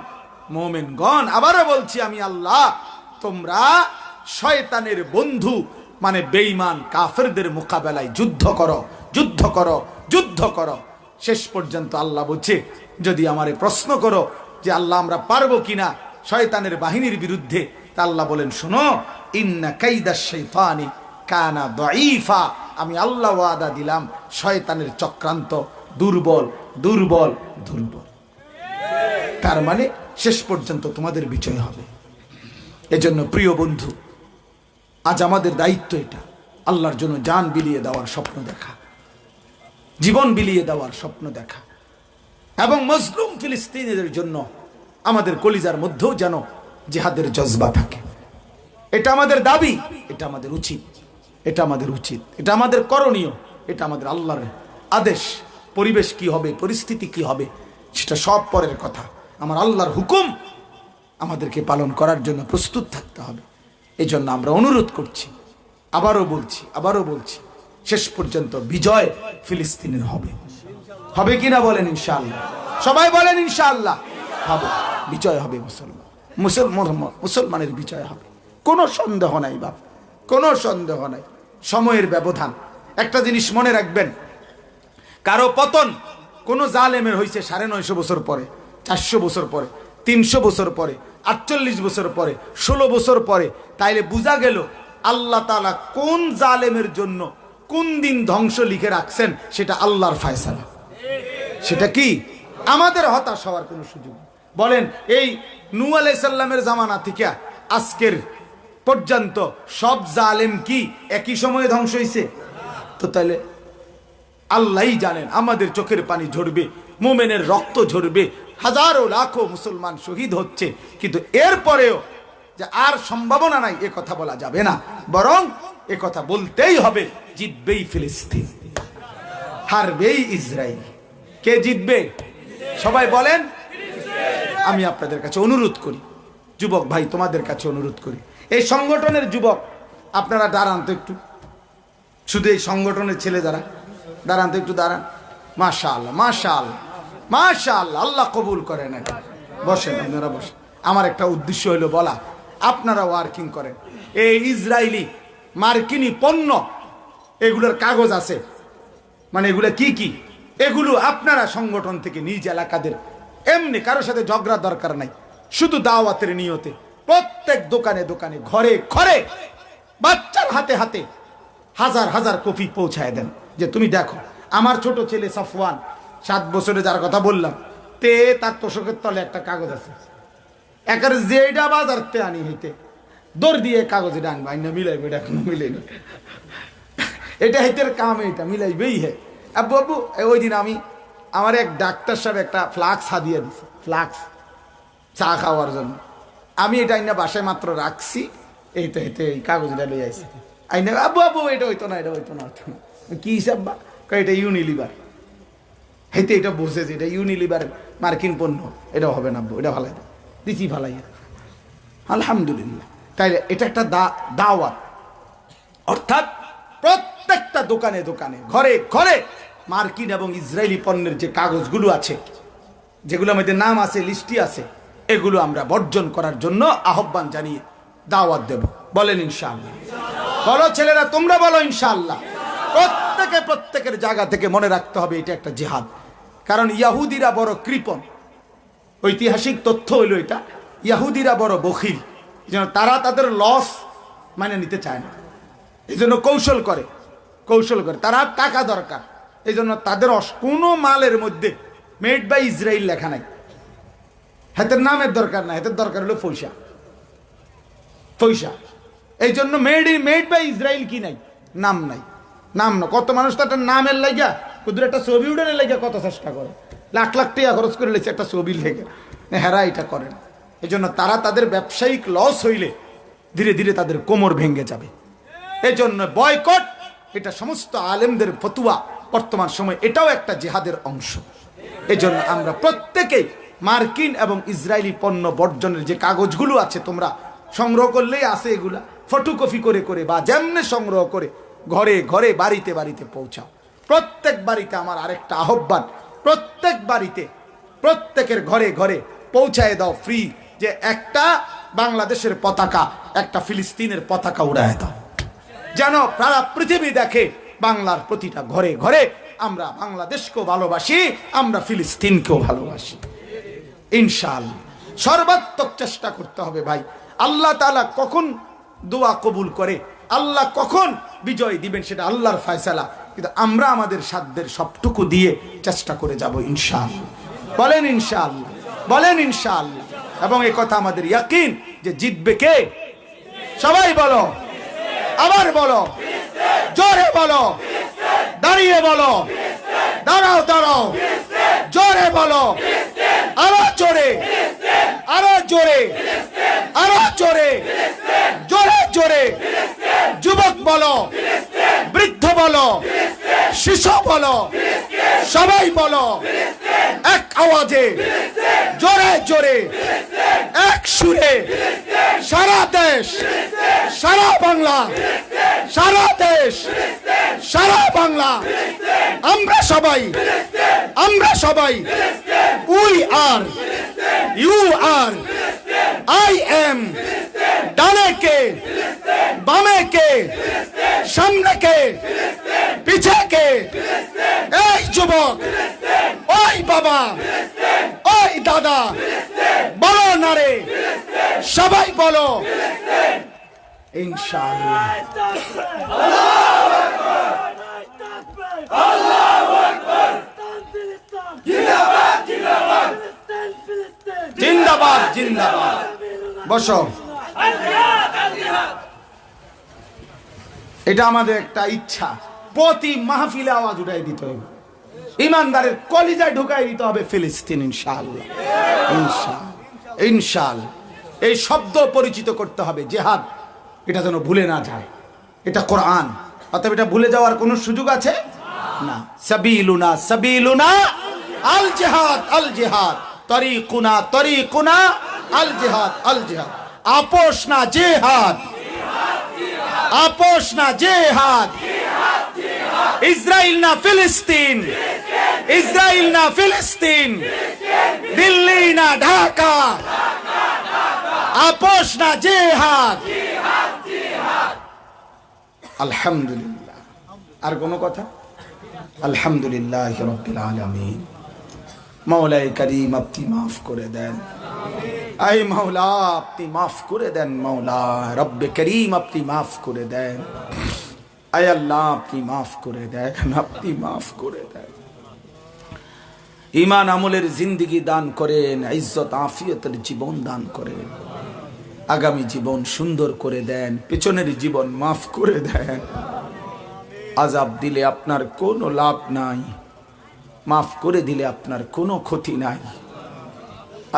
মুমিনগণ, আবারও বলছি আমি আল্লাহ, তোমরা শয়তানের বন্ধু মানে বেঈমান কাফেরদের মোকাবেলায় যুদ্ধ করো, যুদ্ধ করো, যুদ্ধ করো। শেষ পর্যন্ত আল্লাহ বলছে যদি আমারে প্রশ্ন করো যে আল্লাহ আমরা পারবো কিনা শয়তানের বাহিনীর বিরুদ্ধে, তা আল্লাহ বলেন শোনো, ইন্না কাইদাশ শাইতানি কানা দাঈফা, আমি আল্লাহ ওয়াদা দিলাম শয়তানের চক্রান্ত দুর্বল, দুর্বল, দুর্বল। তার মানে শেষ পর্যন্ত তোমাদের বিজয় হবে। এজন্য প্রিয় বন্ধু, আজ আমাদের দায়িত্ব এটা, আল্লাহর জন্য জান বিলিয়ে দেওয়ার স্বপ্ন দেখা, জীবন বিলিয়ে দেওয়ার স্বপ্ন দেখা, এবং মজলুম ফিলিস্তিনিদের জন্য আমাদের কলিজার মধ্যেও যেন জিহাদের জজবা থাকে। এটা আমাদের দাবি, এটা আমাদের উচিত, এটা আমাদের উচিত, এটা আমাদের করণীয়, এটা আমাদের আল্লাহর আদেশ। পরিবেশ কি হবে, পরিস্থিতি কি হবে, সেটা সব পরের কথা। আমার আল্লাহর হুকুম আমাদেরকে পালন করার জন্য প্রস্তুত থাকতে হবে। এই জন্য আমরা অনুরোধ করছি, আবারও বলছি, আবারও বলছি, শেষ পর্যন্ত বিজয় ফিলিস্তিনের হবে। হবে কিনা বলেন ইনশাআল্লাহ? সবাই বলেন ইনশাআল্লাহ হবে, বিজয় হবে। মুসলমানের বিজয় হবে, কোনো সন্দেহ নাই বাপ, কোনো সন্দেহ নাই। সময়ের ব্যবধান। একটা জিনিস মনে রাখবেন, কারো পতন কোন জালেমের হয়েছে 950 বছর পরে, 400 বছর পরে, 300 বছর পরে, 48 বছর পরে, 16 বছর পরে, তাইলে বোঝা গেল আল্লাহ তাআলা কোন জালেমের জন্য কোন দিন ধ্বংস লিখে রাখছেন সেটা আল্লাহর ফয়সালা। সেটা কি? আমাদের হতাশ হওয়ার কোনো সুযোগ নেই। বলেন এই নূহ আলাইহিস সালামের জামানা থেকে আজকের পর্যন্ত সব জালেম কি একই সময়ে ধ্বংস হয়েছে? তো তাহলে আল্লাহই জানেন আমাদের চোখের পানি ঝরবে, মুমিনের রক্ত ঝরবে, হাজারো লাখো মুসলমান শহীদ হচ্ছে, কিন্তু এরপরেও যে আর সম্ভাবনা নাই এ কথা বলা যাবে না, বরং এ কথা বলতেই হবে জিতবেই ফিলিস্তিন, হারবেই ইসরায়েল। কে জিতবে? সবাই বলেন। আমি আপনাদের কাছে অনুরোধ করি, যুবক ভাই তোমাদের কাছে অনুরোধ করি, এই সংগঠনের যুবক আপনারা দাঁড়ান তো একটু, শুধু এই সংগঠনের ছেলে যারা দাঁড়ান তো একটু, দাঁড়ান। মাশাআল্লাহ, মাশাআল্লাহ, মাশাআল্লাহ, আল্লাহ কবুল করেন। বসেন, আপনারা বসেন। আমার একটা উদ্দেশ্য হলো বলা, আপনারা ওয়ার্কিং করেন। এই ইসরায়েলি মার্কিনী পণ্য এগুলোর কাগজ আছে, মানে এগুলো কি কি, এগুলো আপনারা সংগঠন থেকে নিজ এলাকাদের, এমনি কারোর সাথে ঝগড়া দরকার নাই, শুধু দাওয়াতের নিয়তে প্রত্যেক দোকানে দোকানে, ঘরে ঘরে, বাচ্চার হাতে হাতে হাজার হাজার কপি পৌঁছায় দেন। যে তুমি দেখো, আমার ছোট ছেলে সাফওয়ান 7 বছরে, যার কথা বললাম, তে তার তোষকের তলে একটা কাগজ আছে, একের যেটা বাজারতে আনি হইতে দৌড় দিয়ে কাগজে ডানবা না মিলাইবে, এটা কোনো মিলে না, এটা হাইতের কাম, এটা মিলাইবেই হে। আব্বু আব্বু ওই দিন আমার এক ডাক্তার সাহেব একটা ফ্লাক্স হাদিয়ে দিছে, ফ্লাক্স চা খাওয়ার জন্য। আমি এটা আইনা বাসায় মাত্র রাখছি, এইটা হেঁটে এই কাগজটা লই আইছি, আইনা আব্বু আব্বু এটা হইতো না, এটা হইতো না, হইতো না, কি হিসাব বা, এটা ইউনিলিভার, হেঁটে এটা বসেছে, এটা ইউনিলিভার মার্কিন পণ্য, এটা হবে না আব্বু, এটা ভালাই দিচ্ছি ভালাইয়া, আলহামদুলিল্লাহ। তাইলে এটা একটা দাওয়াত, অর্থাৎ প্রত্যেকটা দোকানে দোকানে, ঘরে ঘরে মার্কিন এবং ইসরায়েলি পণ্যের যে কাগজগুলো আছে, যেগুলো আমাদের নাম আছে, লিস্টি আছে, এগুলো আমরা বর্জন করার জন্য আহ্বান জানিয়ে দাওয়াত দেব। বলেন ইনশাআল্লাহ? বলো ছেলেরা, তোমরা বলো ইনশাআল্লাহ। প্রত্যেকের জায়গা থেকে মনে রাখতে হবে এটা একটা জিহাদ। কারণ ইহুদিরা বড় কৃপণ, ঐতিহাসিক তথ্য হইল এটা, ইহুদিরা বড় বখিল, যেন তারা তাদের লস মানে নিতে চায় না, এই জন্য কৌশল করে, তারা টাকা দরকার, এই জন্য তাদের কোনো মালের মধ্যে মেড বাই ইসরায়েল লেখা নাই, হাতের নামের দরকার নাই, হাতের দরকার হলো পয়সা। এই জন্য মেড বাই ইসরায়েল কি নাই, নাম নাই, নাম না। কত মানুষ তো একটা নামের লাগিয়া, কুদুর একটা ছবি উঠানের লাগিয়া কত চেষ্টা করে, লাখ লাখ টাকা খরচ করে লেছে একটা ছবির লেগে, হেরা এটা করেন। এই জন্য তারা তাদের ব্যবসায়িক লস হইলে ধীরে ধীরে তাদের কোমর ভেঙে যাবে। এই জন্য বয়কট, এটা সমস্ত আলেমদের ফতুয়া, বর্তমান সময় এটাও একটা জিহাদের অংশ। এই জন্য আমরা প্রত্যেকেই মার্কিন এবং ইসরায়েলি পণ্য বর্জনের যে কাগজগুলো আছে, তোমরা সংগ্রহ করলেই আছে, এগুলা ফটোকপি করে করে বা যেমনে সংগ্রহ করে ঘরে ঘরে, বাড়িতে বাড়িতে পৌঁছাও। প্রত্যেক বাড়িতে আমার আরেকটা আহ্বান, প্রত্যেক বাড়িতে, প্রত্যেকের ঘরে ঘরে পৌঁছায় দাও ফ্রি, যে একটা বাংলাদেশের পতাকা, একটা ফিলিস্তিনের পতাকা উড়ায় দাও, যেন সারা পৃথিবী দেখে বাংলার প্রতিটা ঘরে ঘরে আমরা বাংলাদেশকেও ভালোবাসি, আমরা ফিলিস্তিনকেও ভালোবাসি। ইনশাআল্লাহ সর্বাত্মক চেষ্টা করতে হবে ভাই। আল্লাহ তাআলা কখন দোয়া কবুল করে, আল্লাহ কখন বিজয় দিবেন, সেটা আল্লাহর ফয়সালা, কিন্তু আমরা আমাদের সাধ্যের সবটুকু দিয়ে চেষ্টা করে যাব ইনশাআল্লাহ। বলেন ইনশাআল্লাহ, বলেন ইনশাআল্লাহ। এবং এই কথা আমাদের ইয়াকিন যে জিতবে কে, সবাই বলো, আবার বলো, জোরে বলো, দাঁড়িয়ে বলো, দাঁড়াও দাঁড়াও, জোরে বলো, আরো জোরে, আরো জোরে, আরো জোরে, জোরে জোরে, যুবক বলো, বৃদ্ধ বলো, শিশু বলো, সবাই বলো এক আওয়াজে, জোরে জোরে, এক সুরে, সারা দেশ, সারা বাংলা, সারা দেশ, সারা বাংলা, আমরা সবাই we are, you are, I am, ডানে কে, বামে কে, সামনে কে, পিছে কে, এই যুবক, ওই বাবা, ওই দাদা, বলো না রে, সবাই বলো ইনশাআল্লাহ। জিন্দাবাদ জিন্দাবাদ। বসো, এটা আমাদের একটা ইচ্ছা, প্রতি মাহফিলে আওয়াজ উঠাই দিতে হবে, ইমানদারের কলিজায় ঢুকাই দিতে হবে ফিলিস্তিন ইনশাআল্লাহ, ইনশাআল্লাহ, ইনশাআল্লাহ। এই শব্দ পরিচিত করতে হবে, জিহাদ, এটা যেন ভুলে না যায়, এটা কোরআন, অতএব এটা ভুলে যাওয়ার কোনো সুযোগ আছে না। সাবিলুনা সাবিলুনা আল জিহাদ, আল জিহাদ, তরিকুনা তরিকুনা আল জিহাদ, আল জিহাদ। আপোষ না জিহাদ, আপোষ না জিহাদ, ইসরায়েল না ফিলিস্তিন, ইসরায়েল না ফিলিস্তিন, দিল্লি না ঢাকা, আপোষ না জিহাদ। আলহামদুলিল্লাহ। আর কোন কথা? আলহামদুলিল্লাহ রাব্বিল আলামিন। মাওলায়ে কারীম আপনি মাফ করে দেন। আই মাওলা আপনি মাফ করে দেন। মাওলা রব্বে করিম আপনি মাফ করে দেন। আয় আল্লাহ আপনি মাফ করে দেন। আপনি মাফ করে দেন। ঈমান আমলের জিন্দেগি দান করেন, ইজ্জত আফিয়তের জীবন দান করেন, আগামী জীবন সুন্দর করে দেন, পেছনের জীবন মাফ করে দেন। আযাব দিলে আপনার কোনো লাভ নাই, মাফ করে দিলে আপনার কোনো ক্ষতি নাই।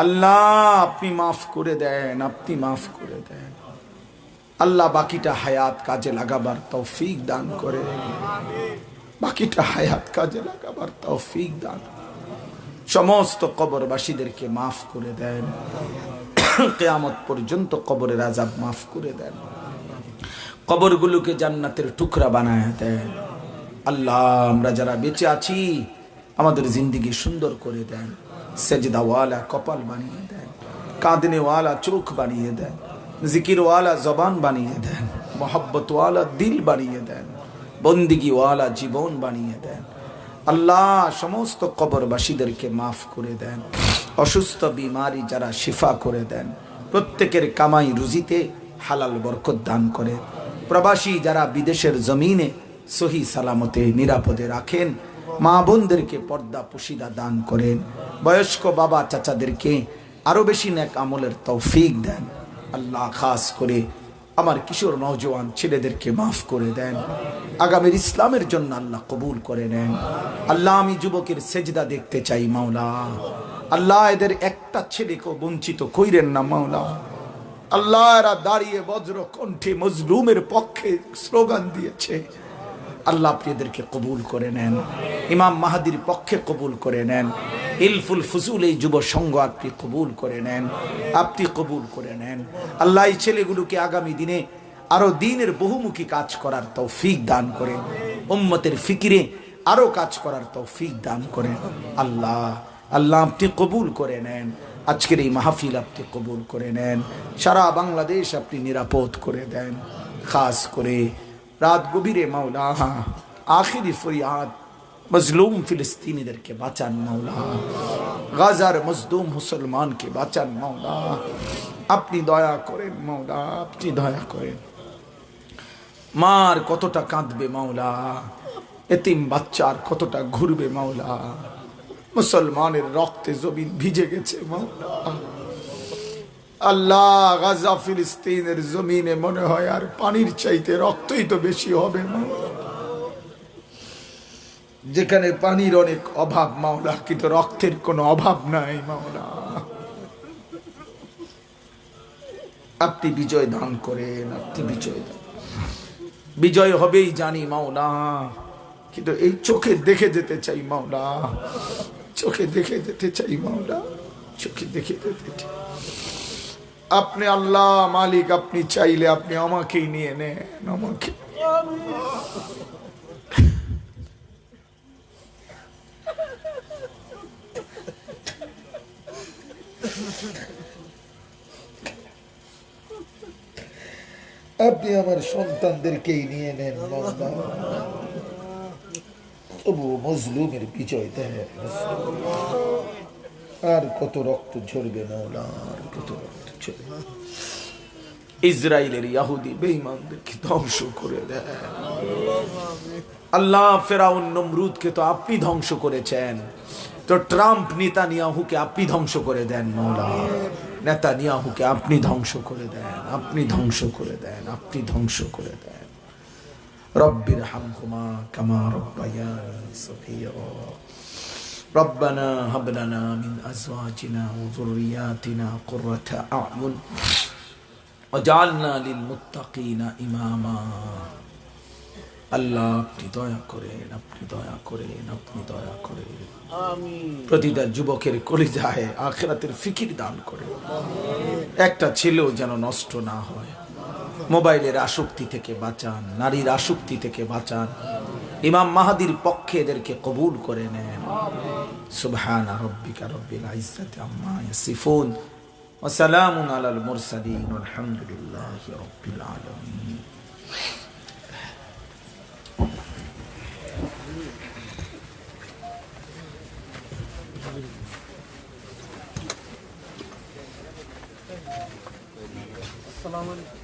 আল্লাহ আপনি মাফ করে দেন, আপনি মাফ করে দেন। আল্লাহ বাকিটা হায়াত কাজে লাগাবার তৌফিক দান করে, বাকিটা হায়াত কাজে লাগাবার তৌফিক দান। সমস্ত কবরবাসীদেরকে মাফ করে দেন, কিয়ামত পর্যন্ত কবরের আযাব মাফ করে দেন, কবরগুলোকে জান্নাতের টুকরা বানায় দেন। আল্লাহ আমরা যারা বেঁচে আছি আমাদের জিন্দেগি সুন্দর করে দেন, সেজদাওয়ালা কপাল বানিয়ে দেন, কাঁদনেওয়ালা চোখ বানিয়ে দেন, জিকিরওয়ালা জবান বানিয়ে দেন, মোহাব্বতওয়ালা দিল বানিয়ে দেন, বন্দিগিওয়ালা জীবন বানিয়ে দেন। আল্লাহ সমস্ত কবরবাসীদেরকে মাফ করে দেন, অসুস্থ বিমারি যারা শিফা করে দেন, প্রত্যেকের কামাই রুজিতে হালাল বরকত দান করে, প্রবাসী যারা বিদেশের জমিনে সহি সালামতে নিরাপদে রাখেন, মা বোনদেরকে পর্দা পুশিদা দান করেন, বয়স্ক বাবা চাচাদেরকে আরো বেশি নেক আমলের তৌফিক দেন। আল্লাহ খাস করে আমার কিশোর নওজোয়ান ছেলেদেরকে মাফ করে দেন, আগামীর ইসলামের জন্য আল্লাহ কবুল করে নেন। আল্লাহ আমি যুবকের সেজদা দেখতে চাই মাওলা। আল্লাহ এদের একটা ছেলেকে বঞ্চিত কইরেন না মাওলা। আল্লাহ এরা দাঁড়িয়ে বজ্র কণ্ঠে মজলুমের পক্ষে স্লোগান দিয়েছে, আল্লাহ আপনি এদেরকে কবুল করে নেন, ইমাম মাহাদির পক্ষে কবুল করে নেন, ইলফুল ফুজুল এই যুব সংঘ আপনি কবুল করে নেন, আপনি কবুল করে নেন। আল্লাহ এই ছেলেগুলোকে আগামী দিনে আরো দিনের বহুমুখী কাজ করার তৌফিক দান করে, উম্মতের ফিকিরে আরো কাজ করার তৌফিক দান করেন। আল্লাহ আল্লাহ আপনি কবুল করে নেন, আজকের এই মাহফিল আপনি কবুল করে নেন, সারা বাংলাদেশ আপনি নিরাপদ করে দেন। খাস করে রাত গভীরে মাওলা আখিরি ফরিয়াদ মজলুম ফিলিস্তিনিদেরকে বাঁচান মাওলা, গাজার মজলুম মুসলমানকে বাঁচান মাওলা, আপনি দয়া করেন মাওলা, আপনি দয়া করেন। মার কতটা কাঁদবে মাওলা, এতিম বাচ্চার কতটা ঘুরবে মাওলা, মুসলমানের রক্তে জমিন ভিজে গেছে মাওলা। আল্লাহ গাজা ফিলিস্তিনের জমিনে মনে হয় আর পানির চাইতে রক্তই তো বেশি হবে মাওলা। যেখানে পানির অনেক অভাব মাওলা, কিন্তু রক্তের কোনো অভাব নাই মাওলা। আপনি বিজয় দান করেন, আপনি বিজয় দান। বিজয় হবেই জানি মাওলা, কিন্তু এই চোখে দেখে যেতে চাই মাওলা, চোখে দেখে যেতে চাই মাওলা, চোখে দেখে যেতে চাই। আপনি আল্লাহ মালিক, আপনি চাইলে আপনি আমাকেই নিয়ে নেন, আমাকে। আপনি আমার সন্তানদেরকেই নিয়ে নেন মাওলা, তবু মজলুমের বিজয় দেন। আর কত রক্ত ঝরবে মাওলা, আর কত রক্ত ঝরবে। ইসরায়েলের ইহুদি বেঈমানদেরকে ধ্বংস করে দেন আল্লাহ। ফেরাউন নমরুদকে তো আপনি ধ্বংস করেছেন, তো ট্রাম্প নেতানিয়াহুকে আপনি ধ্বংস করে দেন মাওলা। নেতানিয়াহুকে আপনি ধ্বংস করে দেন, আপনি ধ্বংস করে দেন, আপনি ধ্বংস করে দেন। রব্বির হামহুমা কামা রব্বায়ানি সগীরা। রব্বানা হাব লানা মিন আজওয়াজিনা ওয়া যুররিয়াতিনা কুররাতা আ'য়ুন ওয়াজআলনা লিল মুত্তাকিনা ইমামা। আল্লাহ আপনি দয়া করেন, আপনি দয়া করেন, আপনি দয়া করেন। প্রতিটা যুবকের কলিজায় আখিরাতের ফিকির দান করেন, একটা ছেলেও যেন নষ্ট না হয়। মোবাইলের আসক্তি থেকে বাঁচান, নারীর আসক্তি থেকে বাঁচান। ইমাম মাহাদির পক্ষে এদেরকে কবুল করে নেন। সুবহানা রাব্বিকা রাব্বিল ইজ্জাতি আম্মা ইয়াসিফুন ওয়া সালামুন আলাল মুরসালিন আলহামদুলিল্লাহি রাব্বিল আলামিন। আসসালামু আলাইকুম।